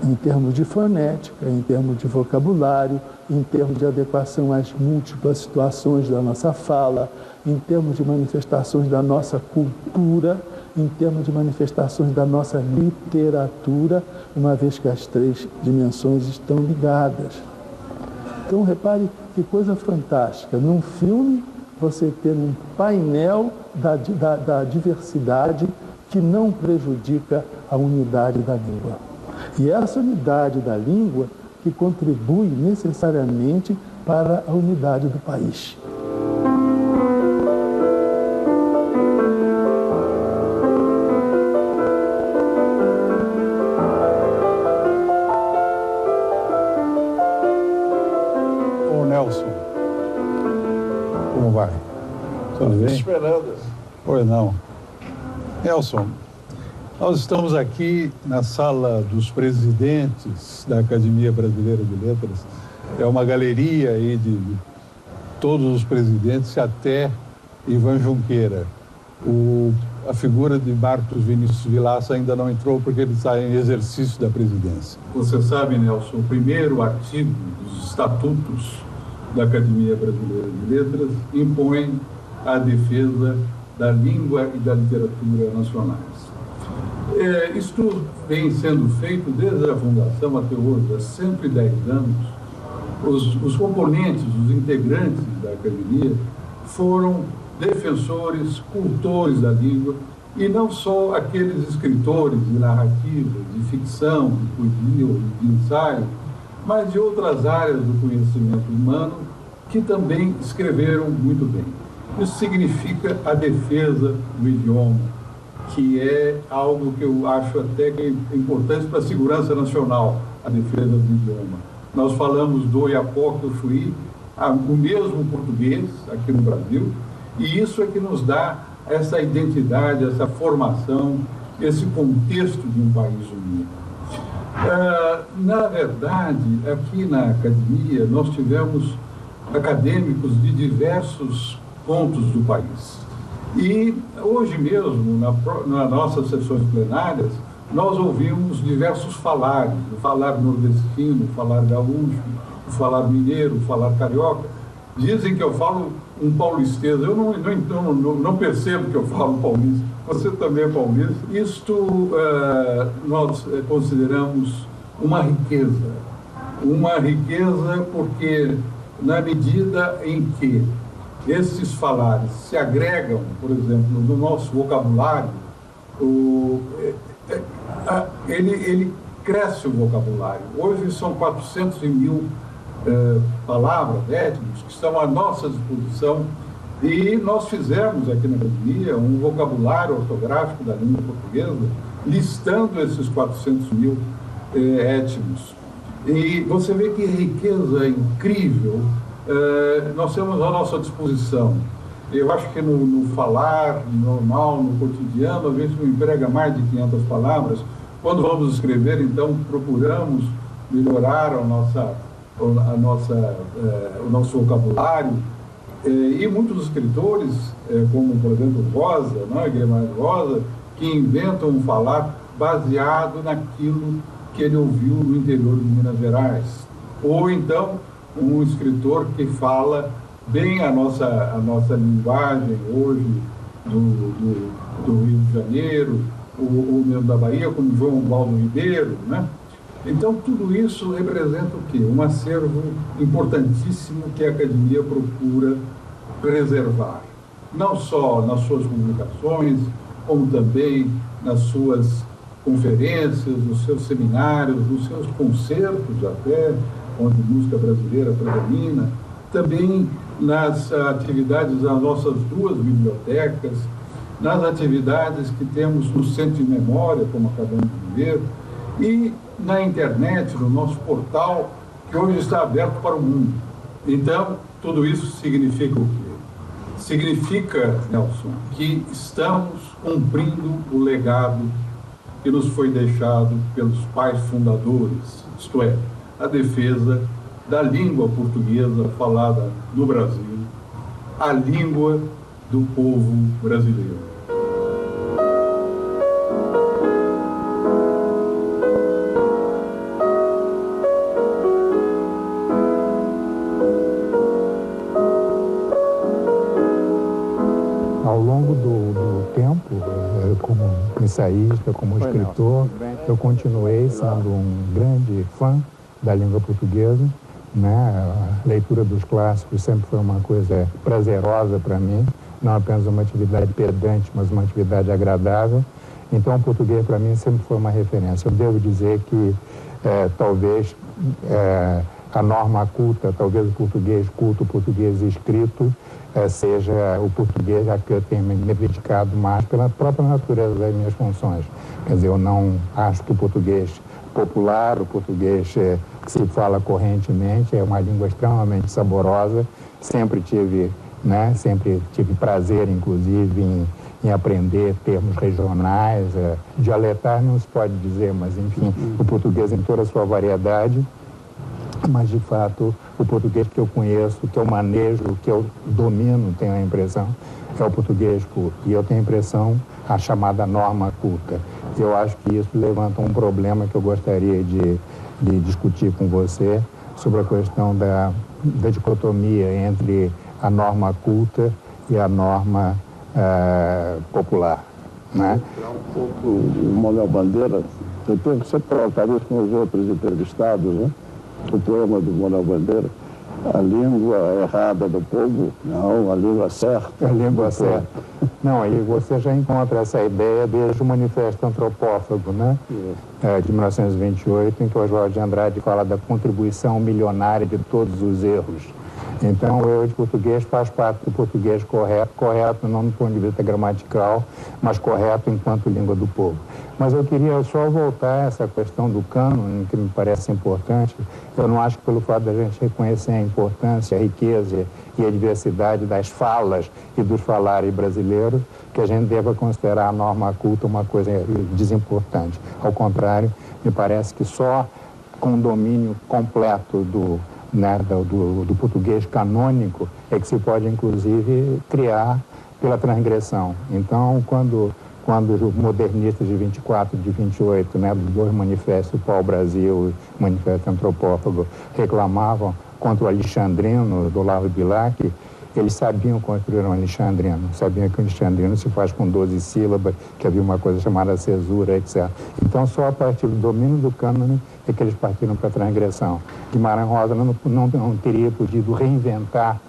Speaker 11: em termos de fonética, em termos de vocabulário, em termos de adequação às múltiplas situações da nossa fala, em termos de manifestações da nossa cultura, em termos de manifestações da nossa literatura, uma vez que as três dimensões estão ligadas. Então, repare que coisa fantástica. Num filme, você ter um painel da diversidade que não prejudica a unidade da língua. E essa unidade da língua que contribui necessariamente para a unidade do país.
Speaker 12: Ô Nelson, como vai? Tudo bem?
Speaker 10: Esperando.
Speaker 12: Pois não. Nelson, nós estamos aqui na sala dos presidentes da Academia Brasileira de Letras. É uma galeria aí de todos os presidentes, até Ivan Junqueira. A figura de Marcos Vinícius Vilaça ainda não entrou porque ele está em exercício da presidência.
Speaker 13: Você sabe, Nelson, o primeiro artigo dos estatutos da Academia Brasileira de Letras impõe a defesa da língua e da literatura nacionais. Isto vem sendo feito desde a fundação até hoje, há 110 anos. Os componentes, os integrantes da academia foram defensores, cultores da língua, e não só aqueles escritores de narrativa, de ficção, de poesia ou de ensaio, mas de outras áreas do conhecimento humano que também escreveram muito bem. Isso significa a defesa do idioma, que é algo que eu acho até que é importante para a segurança nacional, a defesa do idioma. Nós falamos do Oiapoque, do Chuí, o mesmo português aqui no Brasil, e isso é que nos dá essa identidade, essa formação, esse contexto de um país unido. Na verdade, aqui na academia, nós tivemos acadêmicos de diversos pontos do país. E hoje mesmo, nas nossas sessões plenárias, nós ouvimos diversos falares, o falar nordestino, o falar gaúcho, o falar mineiro, o falar carioca. Dizem que eu falo um paulistês. Eu não percebo que eu falo paulista. Você também é paulista. Isto nós consideramos uma riqueza. Uma riqueza porque, na medida em que esses falares se agregam, por exemplo, no nosso vocabulário, ele cresce o vocabulário. Hoje são 400.000 palavras, étnicos, que estão à nossa disposição, e nós fizemos aqui na academia um vocabulário ortográfico da língua portuguesa, listando esses 400.000 étnicos. E você vê que riqueza incrível nós temos à nossa disposição. Eu acho que no falar normal, no cotidiano, a gente não emprega mais de 500 palavras. Quando vamos escrever, então, procuramos melhorar o nosso vocabulário. E muitos escritores, como, por exemplo, Rosa, Guimarães Rosa, que inventam um falar baseado naquilo que ele ouviu no interior de Minas Gerais. Ou, então, um escritor que fala bem a nossa linguagem hoje do Rio de Janeiro, ou mesmo da Bahia, como João Baldo Ribeiro, né? Então, tudo isso representa o quê? Um acervo importantíssimo que a academia procura preservar, não só nas suas publicações, como também nas suas conferências, nos seus seminários, nos seus concertos até, onde música brasileira predomina, também nas atividades das nossas duas bibliotecas, nas atividades que temos no Centro de Memória, como acabamos de ver, e na internet, no nosso portal, que hoje está aberto para o mundo. Então, tudo isso significa o quê? Significa, Nelson, que estamos cumprindo o legado que nos foi deixado pelos pais fundadores, isto é, a defesa da língua portuguesa falada no Brasil, a língua do povo brasileiro.
Speaker 14: Ao longo do tempo, como ensaísta, como escritor, eu continuei sendo um grande fã da língua portuguesa, né? A leitura dos clássicos sempre foi uma coisa prazerosa para mim, não apenas uma atividade pedante, mas uma atividade agradável. Então, o português para mim sempre foi uma referência. Eu devo dizer que talvez a norma culta, talvez o português culto, o português escrito, seja o português a que eu tenho me dedicado mais pela própria natureza das minhas funções. Quer dizer, eu não acho que o português popular, o português que se fala correntemente, é uma língua extremamente saborosa. Sempre tive prazer, inclusive, em aprender termos regionais. Dialetar não se pode dizer, mas, enfim, o português em toda a sua variedade. Mas, de fato, o português que eu conheço, que eu manejo, que eu domino, tenho a impressão, é o português culto. E eu tenho a impressão, a chamada norma culta. Eu acho que isso levanta um problema que eu gostaria de discutir com você sobre a questão da dicotomia entre a norma culta e a norma popular.
Speaker 10: né? O Manuel Bandeira, eu sempre colocaria isso com os outros entrevistados, né? O poema do Manuel Bandeira, a língua errada do povo, não, a língua certa.
Speaker 14: A língua certa. Não, aí você já encontra essa ideia desde o Manifesto Antropófago, né? De 1928, em que o Oswald de Andrade fala da contribuição milionária de todos os erros. Então, o erro de português faz parte do português correto não do ponto de vista gramatical, mas correto enquanto língua do povo. Mas eu queria só voltar a essa questão do cânone, que me parece importante. Eu não acho que pelo fato da gente reconhecer a importância, a riqueza e a diversidade das falas e dos falares brasileiros, que a gente deva considerar a norma culta uma coisa desimportante. Ao contrário, me parece que só com o domínio completo do português canônico é que se pode, inclusive, criar pela transgressão. Então, quando os modernistas de 24 e de 28, dos dois manifestos, o Pau-Brasil e o Manifesto Antropófago, reclamavam contra o alexandrino do Olavo Bilac, eles sabiam construir um alexandrino, sabiam que o alexandrino se faz com 12 sílabas, que havia uma coisa chamada cesura, etc. Então, só a partir do domínio do cânone é que eles partiram para a transgressão. Guimarães Rosa não teria podido reinventar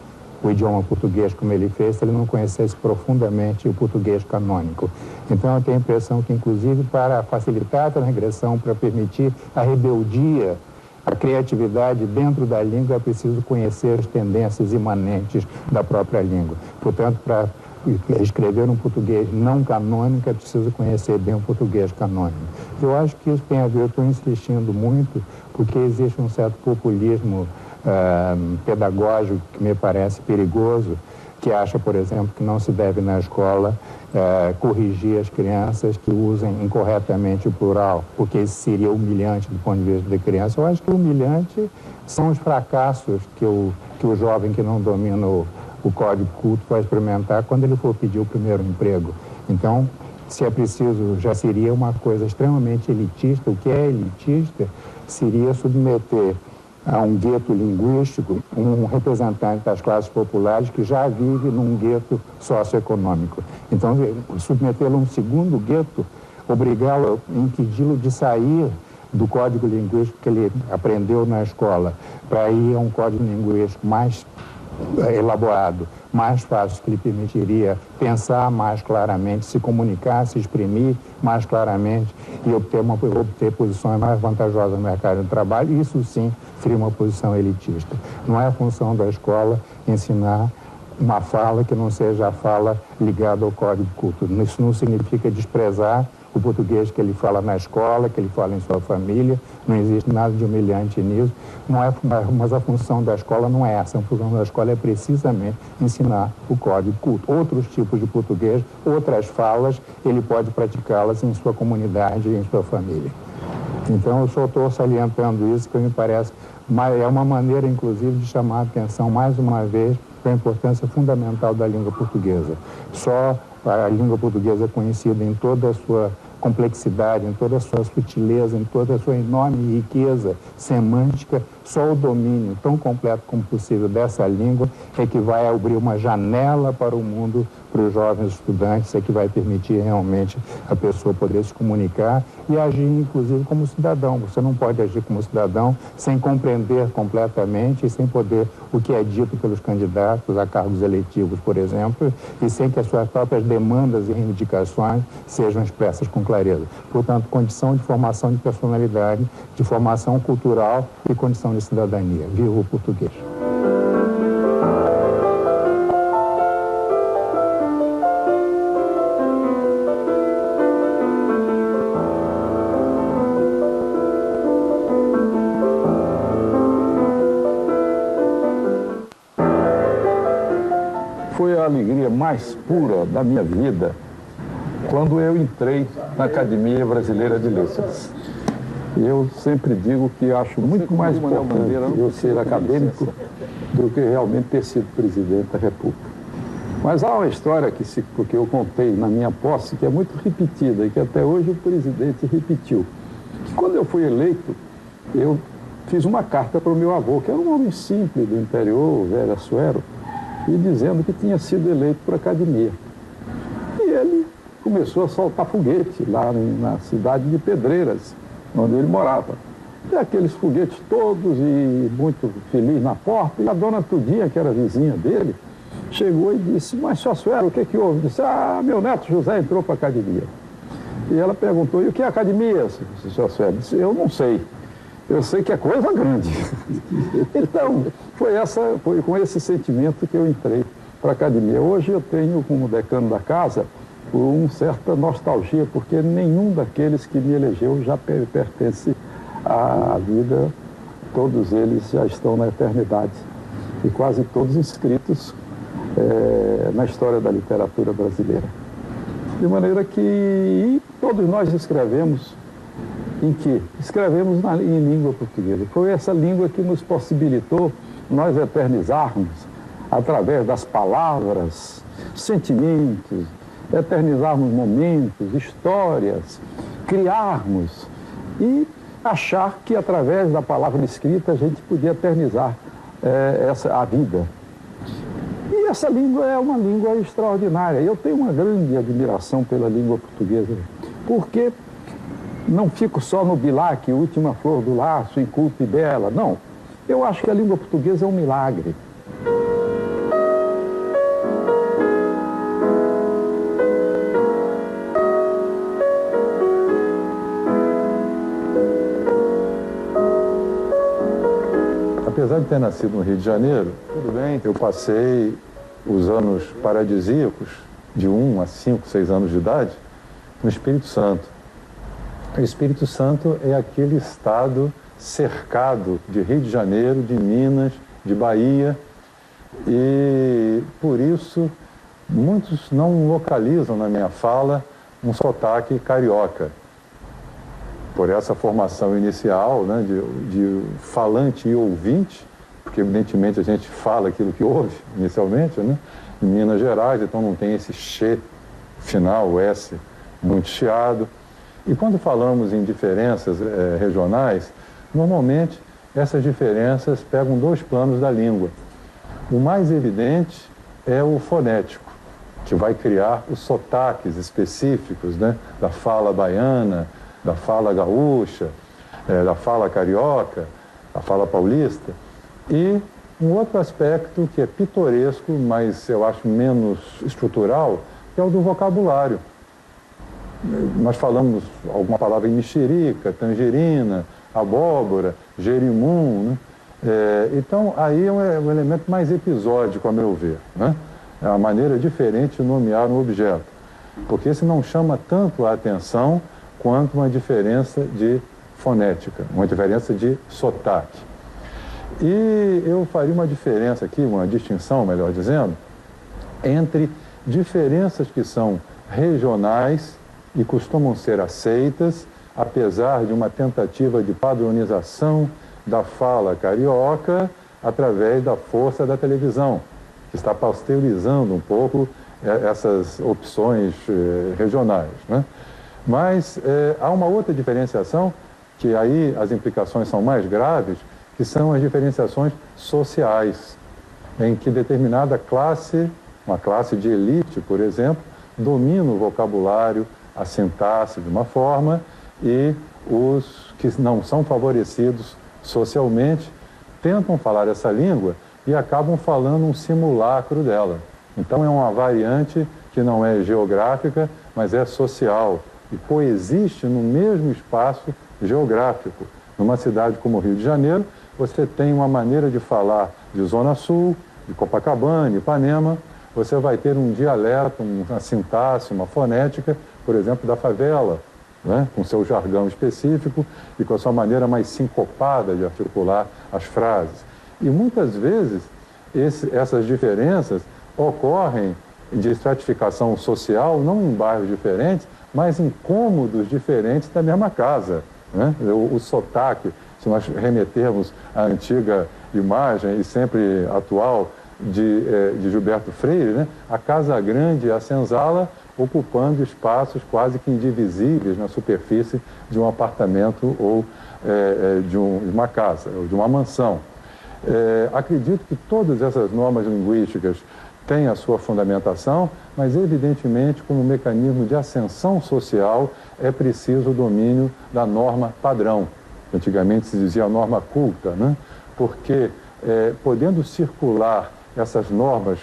Speaker 14: o idioma português como ele fez se ele não conhecesse profundamente o português canônico. Então, eu tenho a impressão que, inclusive, para facilitar a transgressão, para permitir a rebeldia, a criatividade dentro da língua, é preciso conhecer as tendências imanentes da própria língua. Portanto, para escrever um português não canônico, é preciso conhecer bem o português canônico. Eu acho que isso tem a ver, eu estou insistindo muito, porque existe um certo populismo pedagógico que me parece perigoso, que acha, por exemplo, que não se deve na escola corrigir as crianças que usem incorretamente o plural, porque isso seria humilhante do ponto de vista da criança. Eu acho que o humilhante são os fracassos que o jovem que não domina o código culto vai experimentar quando ele for pedir o primeiro emprego. Então, se é preciso, já seria uma coisa extremamente elitista. O que é elitista seria submeter a um gueto linguístico um representante das classes populares que já vive num gueto socioeconômico. Então, submetê-lo a um segundo gueto, obrigá-lo, impedi-lo de sair do código linguístico que ele aprendeu na escola para ir a um código linguístico mais elaborado, mais fácil, que lhe permitiria pensar mais claramente, se comunicar, se exprimir mais claramente e obter posições mais vantajosas no mercado de trabalho. Isso sim seria uma posição elitista. Não é a função da escola ensinar uma fala que não seja a fala ligada ao código culto. Isso não significa desprezar o português que ele fala na escola, que ele fala em sua família. Não existe nada de humilhante nisso. Mas a função da escola não é essa. A função da escola é precisamente ensinar o código culto. Outros tipos de português, outras falas, ele pode praticá-las em sua comunidade e em sua família. Então, eu só estou salientando isso, que me parece é uma maneira, inclusive, de chamar a atenção, mais uma vez, para a importância fundamental da língua portuguesa. Só a língua portuguesa é conhecida em toda a sua complexidade, em toda a sua sutileza, em toda a sua enorme riqueza semântica. Só o domínio tão completo como possível dessa língua é que vai abrir uma janela para o mundo, para os jovens estudantes, é que vai permitir realmente a pessoa poder se comunicar e agir, inclusive, como cidadão. Você não pode agir como cidadão sem compreender completamente e sem poder o que é dito pelos candidatos a cargos eletivos, por exemplo, e sem que as suas próprias demandas e reivindicações sejam expressas com clareza. Portanto, condição de formação de personalidade, de formação cultural e condição de cidadania. Viva o português!
Speaker 15: Foi a alegria mais pura da minha vida quando eu entrei na Academia Brasileira de Letras. Eu sempre digo que acho muito mais importante eu ser acadêmico do que realmente ter sido presidente da República. Mas há uma história que eu contei na minha posse que é muito repetida e que até hoje o presidente repetiu. Que quando eu fui eleito, eu fiz uma carta para o meu avô, que era um homem simples do interior, velho Assuero, e dizendo que tinha sido eleito por academia. E ele começou a soltar foguete lá na cidade de Pedreiras, onde ele morava. E aqueles foguetes todos e muito feliz na porta. E a dona Tudinha, que era vizinha dele, chegou e disse: mas, sua Suela, o que que houve? Disse: meu neto José entrou para a academia. E ela perguntou: e o que é academia, sua Suela? Disse: eu não sei. Eu sei que é coisa grande. Então, foi com esse sentimento que eu entrei para a academia. Hoje eu tenho, como decano da casa, uma certa nostalgia, porque nenhum daqueles que me elegeu já pertence à vida. Todos eles já estão na eternidade. E quase todos inscritos na história da literatura brasileira. De maneira que todos nós escrevemos em que? Escrevemos em língua portuguesa. Foi essa língua que nos possibilitou nós eternizarmos, através das palavras, sentimentos, eternizarmos momentos, histórias, criarmos e achar que através da palavra escrita a gente podia eternizar a vida. E essa língua é uma língua extraordinária. Eu tenho uma grande admiração pela língua portuguesa, porque não fico só no bilac, última flor do laço, inculta e bela. Não, eu acho que a língua portuguesa é um milagre. Apesar de ter nascido no Rio de Janeiro, tudo bem, eu passei os anos paradisíacos, de 1 a 5, 6 anos de idade, no Espírito Santo. O Espírito Santo é aquele estado cercado de Rio de Janeiro, de Minas, de Bahia, e por isso muitos não localizam na minha fala um sotaque carioca. Por essa formação inicial, né, de falante e ouvinte, porque evidentemente a gente fala aquilo que ouve inicialmente, né, em Minas Gerais, então não tem esse che final, o S muito chiado. E quando falamos em diferenças regionais, normalmente essas diferenças pegam 2 planos da língua. O mais evidente é o fonético, que vai criar os sotaques específicos, né, da fala baiana, da fala gaúcha, da fala carioca, da fala paulista. E um outro aspecto que é pitoresco, mas eu acho menos estrutural, que é o do vocabulário. Nós falamos alguma palavra em mexerica, tangerina, abóbora, jerimum, né? Então aí é um elemento mais episódico, a meu ver, né? É uma maneira diferente de nomear um objeto, porque esse não chama tanto a atenção quanto uma diferença de fonética, uma diferença de sotaque. E eu faria uma diferença aqui, uma distinção, melhor dizendo, entre diferenças que são regionais e costumam ser aceitas, apesar de uma tentativa de padronização da fala carioca através da força da televisão, que está pasteurizando um pouco essas opções regionais, né? Mas há uma outra diferenciação, que aí as implicações são mais graves, que são as diferenciações sociais, em que determinada classe, uma classe de elite, por exemplo, domina o vocabulário, a sintaxe de uma forma, e os que não são favorecidos socialmente tentam falar essa língua e acabam falando um simulacro dela. Então é uma variante que não é geográfica, mas é social e coexiste no mesmo espaço geográfico. Numa cidade como o Rio de Janeiro, você tem uma maneira de falar de Zona Sul, de Copacabana, Ipanema, você vai ter um dialeto, uma sintaxe, uma fonética, por exemplo, da favela, né? Com seu jargão específico e com a sua maneira mais sincopada de articular as frases. E muitas vezes essas diferenças ocorrem de estratificação social, não em bairros diferentes, mas em cômodos diferentes da mesma casa, né? O sotaque, se nós remetermos à antiga imagem e sempre atual de Gilberto Freire, né? A Casa Grande e a Senzala ocupando espaços quase que indivisíveis na superfície de um apartamento ou de uma casa, ou de uma mansão. Acredito que todas essas normas linguísticas tem a sua fundamentação, mas evidentemente como mecanismo de ascensão social é preciso o domínio da norma padrão. Antigamente se dizia a norma culta, né? Porque podendo circular essas normas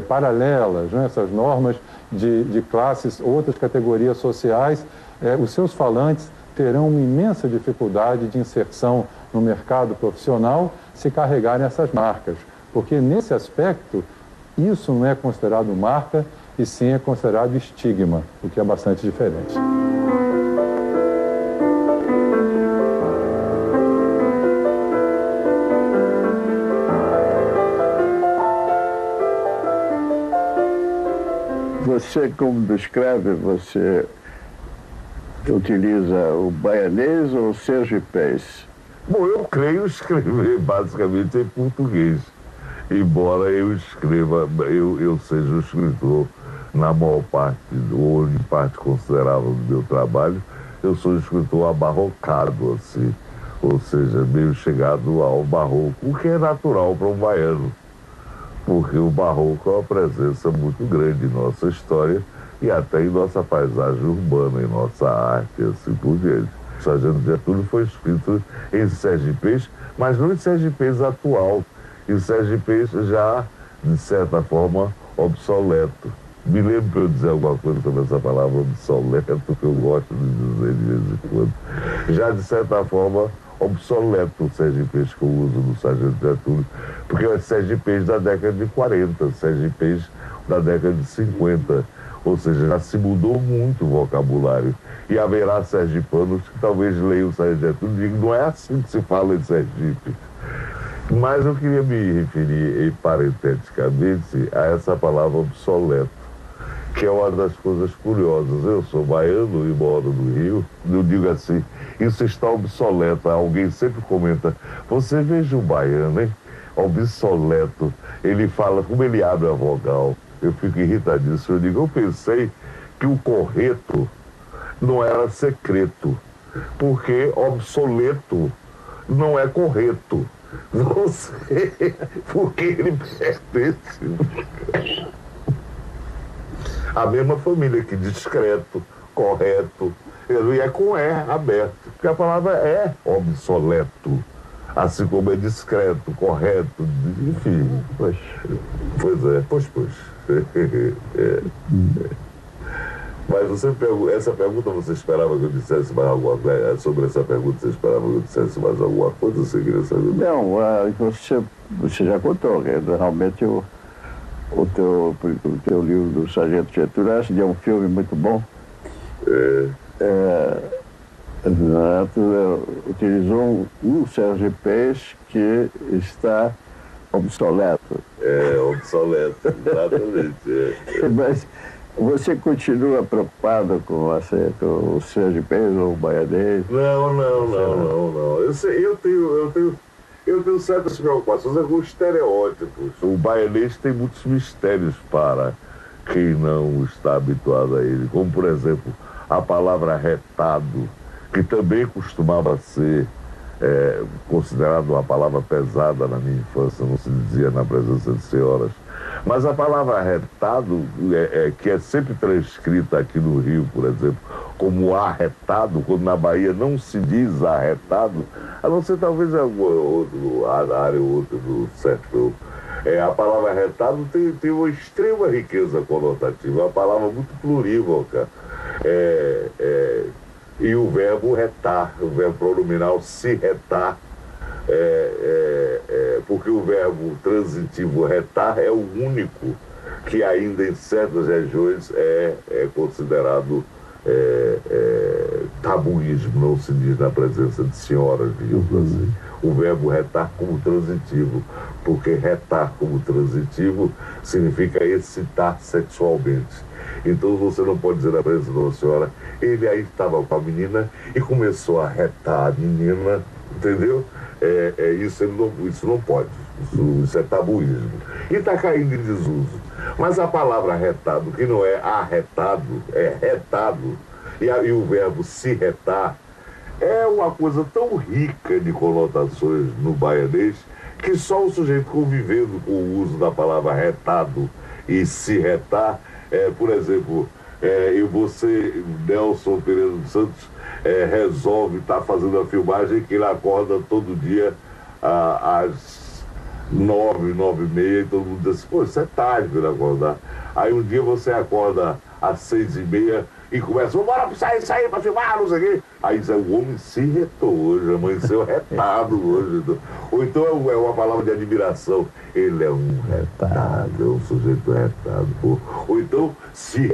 Speaker 15: paralelas, né? Essas normas de classes, outras categorias sociais, os seus falantes terão uma imensa dificuldade de inserção no mercado profissional se carregarem essas marcas, porque nesse aspecto isso não é considerado marca e sim é considerado estigma, o que é bastante diferente.
Speaker 16: Você, como descreve, você utiliza o baianês ou o sergipês?
Speaker 17: Bom, eu creio escrever basicamente em português, embora eu escreva, eu seja um escritor na maior parte, ou em parte considerável do meu trabalho, eu sou um escritor abarrocado, assim, ou seja, meio chegado ao barroco, o que é natural para um baiano, porque o barroco é uma presença muito grande em nossa história e até em nossa paisagem urbana, em nossa arte, assim por diante. O Sargento Getúlio foi escrito em sergipês, mas não em sergipês atual, em sergipês já, de certa forma, obsoleto. Me lembro para eu dizer alguma coisa sobre essa palavra obsoleto, que eu gosto de dizer de vez em quando. Já, de certa forma, obsoleto o sergipês que eu uso no Sargento Getúlio, porque é sergipês da década de 40, sergipês da década de 50, ou seja, já se mudou muito o vocabulário. E haverá sergipanos que talvez leiam o Sargento Getúlio e digam, não é assim que se fala em Sergipe. Mas eu queria me referir, parenteticamente, a essa palavra obsoleto, que é uma das coisas curiosas. Eu sou baiano e moro no Rio, eu digo assim, isso está obsoleto. Alguém sempre comenta, você veja o baiano, hein? Obsoleto. Ele fala, como ele abre a vogal, eu fico irritadíssimo. Eu digo, eu pensei que o correto não era secreto, porque obsoleto não é correto. Não sei porque ele pertence à mesma família que discreto, correto, e é com aberto, porque a palavra é obsoleto, assim como é discreto, correto, enfim. Pois é. Mas você essa pergunta você esperava que eu dissesse mais alguma coisa? Sobre essa pergunta você esperava que eu dissesse mais alguma coisa? Você queria saber?
Speaker 16: Não, você já contou, que realmente o teu livro do Sargento Getúlio, acho que é um filme muito bom. Utilizou um sergipês que está obsoleto.
Speaker 17: Obsoleto, exatamente.
Speaker 16: Mas você continua preocupado com o sergipês ou o baianês?
Speaker 17: Não. Eu tenho certas preocupações com estereótipos. O baianês tem muitos mistérios para quem não está habituado a ele. Como, por exemplo, a palavra retado, que também costumava ser considerada uma palavra pesada na minha infância, não se dizia na presença de senhoras. Mas a palavra retado, que é sempre transcrita aqui no Rio, por exemplo, como arretado, quando na Bahia não se diz arretado, a não ser talvez em alguma área ou outra do sertão. A palavra retado tem uma extrema riqueza conotativa, é uma palavra muito plurívoca. E o verbo retar, o verbo pronominal se retar, porque o verbo transitivo retar é o único que ainda em certas regiões é considerado tabuísmo, não se diz na presença de senhoras, digamos assim. O verbo retar como transitivo, porque retar como transitivo significa excitar sexualmente. Então você não pode dizer na presença de uma senhora, ele aí estava com a menina e começou a retar a menina, entendeu? Isso não pode, isso é tabuísmo. E está caindo em desuso. Mas a palavra retado, que não é arretado, é retado, e o verbo se retar, é uma coisa tão rica de conotações no baianês, que que só o sujeito convivendo com o uso da palavra retado e se retar, por exemplo, você, Nelson Pereira dos Santos, resolve estar fazendo a filmagem que ele acorda todo dia às 9, 9h30 e todo mundo diz assim, pô, isso é tarde para ele acordar. Aí um dia você acorda às 6h30 e começa, bora sair para filmar, não sei o quê. Aí diz, o homem se retou hoje, amanheceu retado hoje. Ou então é uma palavra de admiração, ele é um retado, é um sujeito retado. Pô. Ou então,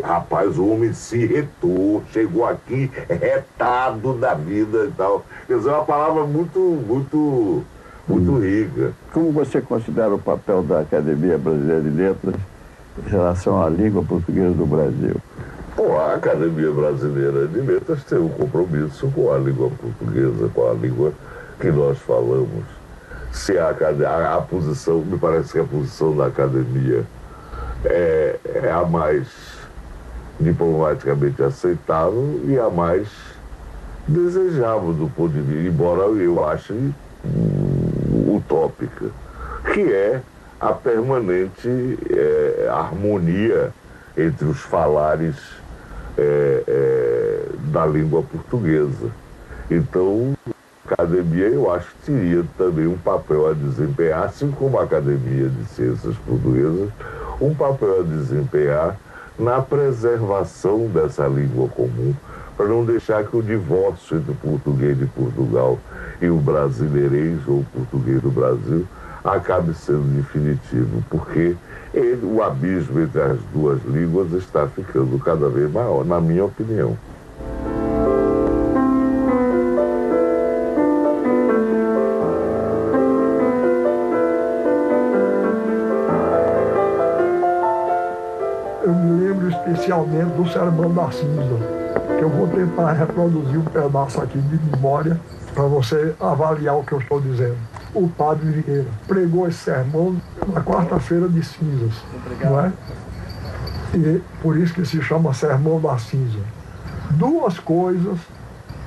Speaker 17: rapaz, o homem se retou, chegou aqui retado da vida e tal. Quer dizer, é uma palavra muito rica.
Speaker 16: Como você considera o papel da Academia Brasileira de Letras em relação à língua portuguesa do Brasil?
Speaker 17: Pô, a Academia Brasileira de Letras tem um compromisso com a língua portuguesa, com a língua que nós falamos. Se a posição, me parece que a posição da Academia é a mais diplomaticamente aceitável e a mais desejável do ponto de vista, embora eu ache utópica, que é a permanente harmonia entre os falares da língua portuguesa. Então, a Academia, eu acho que teria também um papel a desempenhar, assim como a Academia de Ciências Portuguesas, um papel a desempenhar na preservação dessa língua comum, para não deixar que o divórcio entre o português de Portugal e o brasileirês ou o português do Brasil acabe sendo definitivo, porque o abismo entre as duas línguas está ficando cada vez maior, na minha opinião.
Speaker 18: Eu me lembro especialmente do Sermão da Cinza, que eu vou tentar reproduzir um pedaço aqui de memória para você avaliar o que eu estou dizendo. O padre Vieira pregou esse sermão na quarta-feira de cinzas, não é? E por isso que se chama Sermão da Cinza. Duas coisas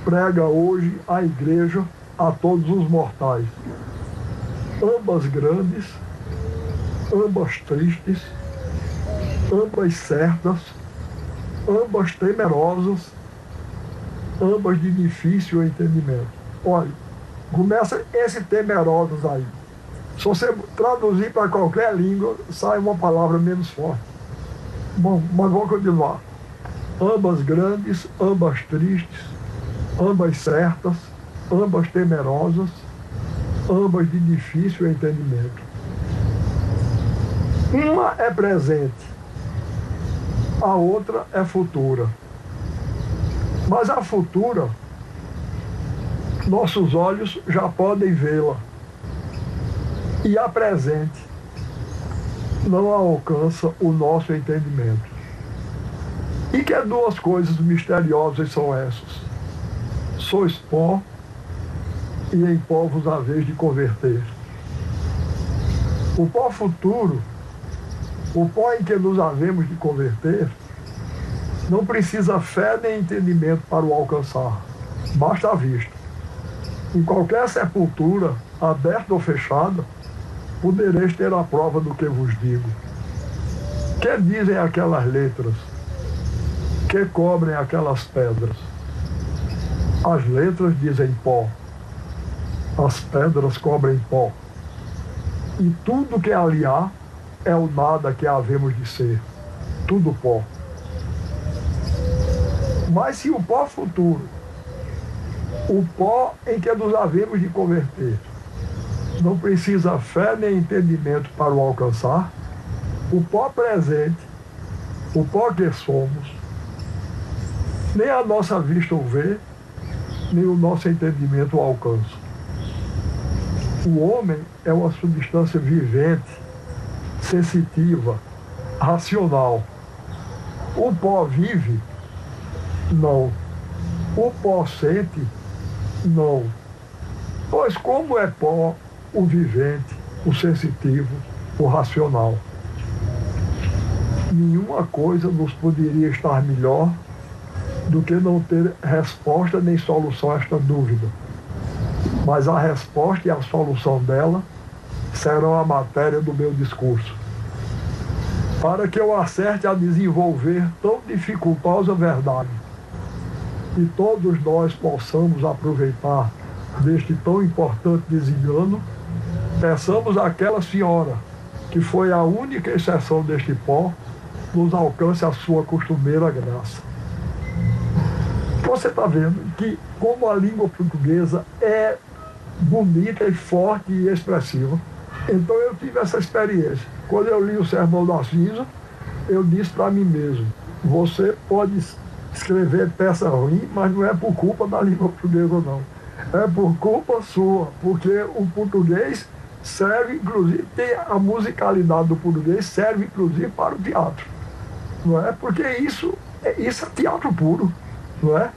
Speaker 18: prega hoje a igreja a todos os mortais. Ambas grandes, ambas tristes, ambas certas, ambas temerosas, ambas de difícil entendimento. Olha, começa esse temerosos aí. Se você traduzir para qualquer língua, sai uma palavra menos forte. Bom, mas vamos continuar. Ambas grandes, ambas tristes, ambas certas, ambas temerosas, ambas de difícil entendimento. Uma é presente, a outra é futura. Mas a futura, nossos olhos já podem vê-la. E a presente não alcança o nosso entendimento. E que duas coisas misteriosas são essas? Sois pó, e em pó vos haveis de converter. O pó futuro, o pó em que nos havemos de converter, não precisa fé nem entendimento para o alcançar. Basta a vista. Em qualquer sepultura, aberta ou fechada, podereis ter a prova do que vos digo. Que dizem aquelas letras? Que cobrem aquelas pedras? As letras dizem pó. As pedras cobrem pó. E tudo que ali há é o nada que havemos de ser. Tudo pó. Mas se o pó futuro, o pó em que nos havemos de converter, não precisa fé nem entendimento para o alcançar, o pó presente, o pó que somos, nem a nossa vista o vê, nem o nosso entendimento o alcança. O homem é uma substância vivente, sensitiva, racional. O pó vive? Não. O pó sente? Não. Pois como é pó o vivente, o sensitivo, o racional? Nenhuma coisa nos poderia estar melhor do que não ter resposta nem solução a esta dúvida. Mas a resposta e a solução dela serão a matéria do meu discurso. Para que eu acerte a desenvolver tão dificultosa verdade e todos nós possamos aproveitar deste tão importante desengano, peçamos àquela senhora, que foi a única exceção deste pó, nos alcance a sua costumeira graça. Você está vendo que como a língua portuguesa é bonita e forte e expressiva. Então eu tive essa experiência. Quando eu li o Sermão da Cinza, eu disse para mim mesmo, você pode escrever peça ruim, mas não é por culpa da língua portuguesa, não. É por culpa sua, porque o português serve, inclusive, tem a musicalidade do português, serve, inclusive, para o teatro. Não é? Porque isso é teatro puro, não é?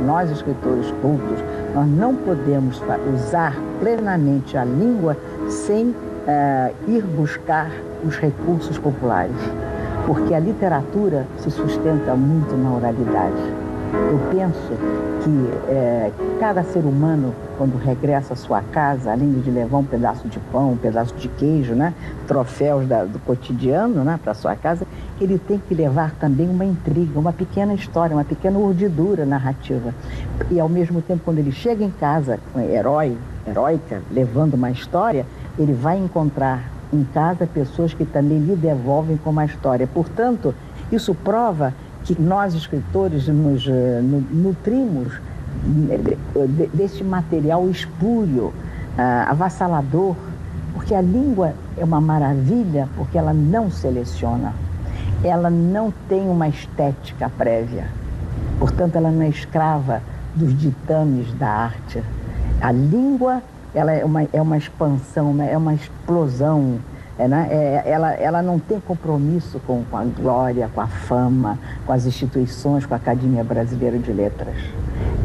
Speaker 19: Nós escritores cultos, nós não podemos usar plenamente a língua sem ir buscar os recursos populares, porque a literatura se sustenta muito na oralidade. Eu penso que cada ser humano, quando regressa à sua casa, além de levar um pedaço de pão, um pedaço de queijo, né, troféus do cotidiano, né, para sua casa, ele tem que levar também uma intriga, uma pequena história, uma pequena urdidura narrativa. E ao mesmo tempo, quando ele chega em casa, heróica, levando uma história, ele vai encontrar em casa pessoas que também lhe devolvem com uma história. Portanto, isso prova que nós, escritores, nos nutrimos deste material espúrio, avassalador, porque a língua é uma maravilha, porque ela não seleciona. Ela não tem uma estética prévia. Portanto, ela não é escrava dos ditames da arte. A língua, ela é uma expansão, é uma explosão. Ela não tem compromisso com a glória, com a fama, com as instituições, com a Academia Brasileira de Letras.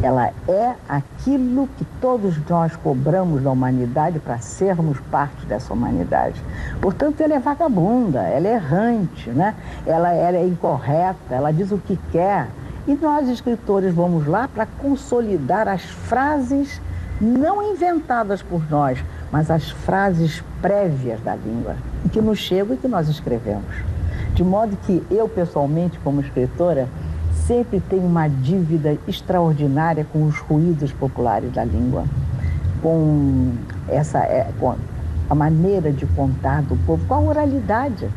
Speaker 19: Ela é aquilo que todos nós cobramos da humanidade para sermos parte dessa humanidade. Portanto, ela é vagabunda, ela é errante, né? Ela é incorreta, ela diz o que quer. E nós, escritores, vamos lá para consolidar as frases não inventadas por nós, mas as frases prévias da língua, que nos chegam e que nós escrevemos. De modo que eu, pessoalmente, como escritora, sempre tenho uma dívida extraordinária com os ruídos populares da língua, com a maneira de contar do povo, com a oralidade,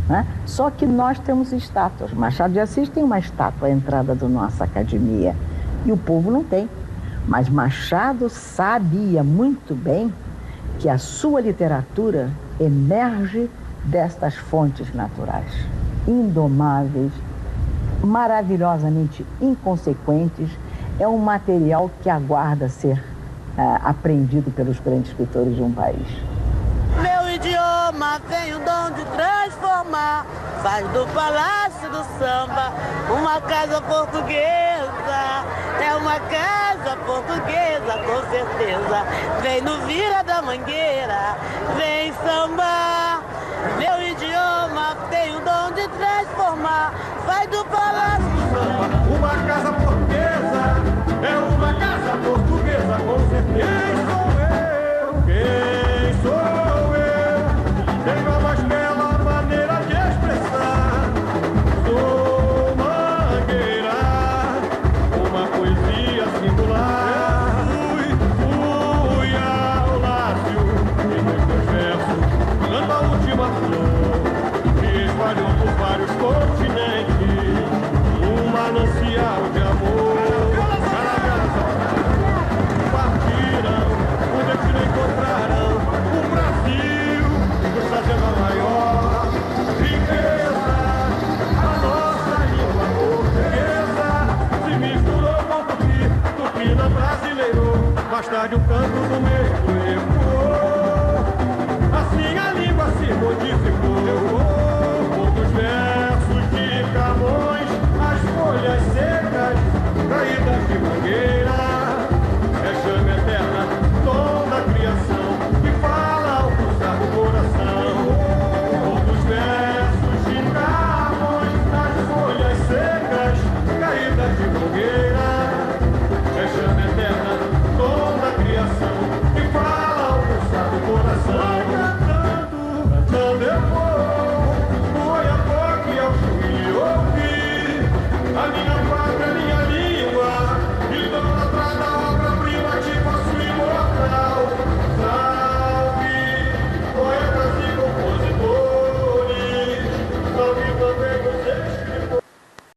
Speaker 19: né? Só que nós temos estátuas. Machado de Assis tem uma estátua à entrada da nossa academia e o povo não tem. Mas Machado sabia muito bem que a sua literatura emerge destas fontes naturais, indomáveis, maravilhosamente inconsequentes. É um material que aguarda ser aprendido pelos grandes escritores de um país.
Speaker 20: Meu idioma tem o dom de transformar, faz do palácio do samba uma casa portuguesa. É uma casa portuguesa, com certeza. Vem no Vira da Mangueira, vem sambar. Meu idioma tem o dom de transformar, faz do palácio do samba
Speaker 21: uma casa portuguesa. É uma casa portuguesa, com certeza. Quem sou eu? Tenho a mais bela maneira de expressar. Sou mangueira, uma poesia singular. Fui ao Lácio e nos meus versos canta a última flor que espalhou por vários continentes um manancial de amor. Encontrarão o Brasil nos fazendo a maior riqueza. A nossa língua portuguesa se misturou com tupi não brasileiro. Mais tarde o canto do meio ecoou. Assim a língua se modificou.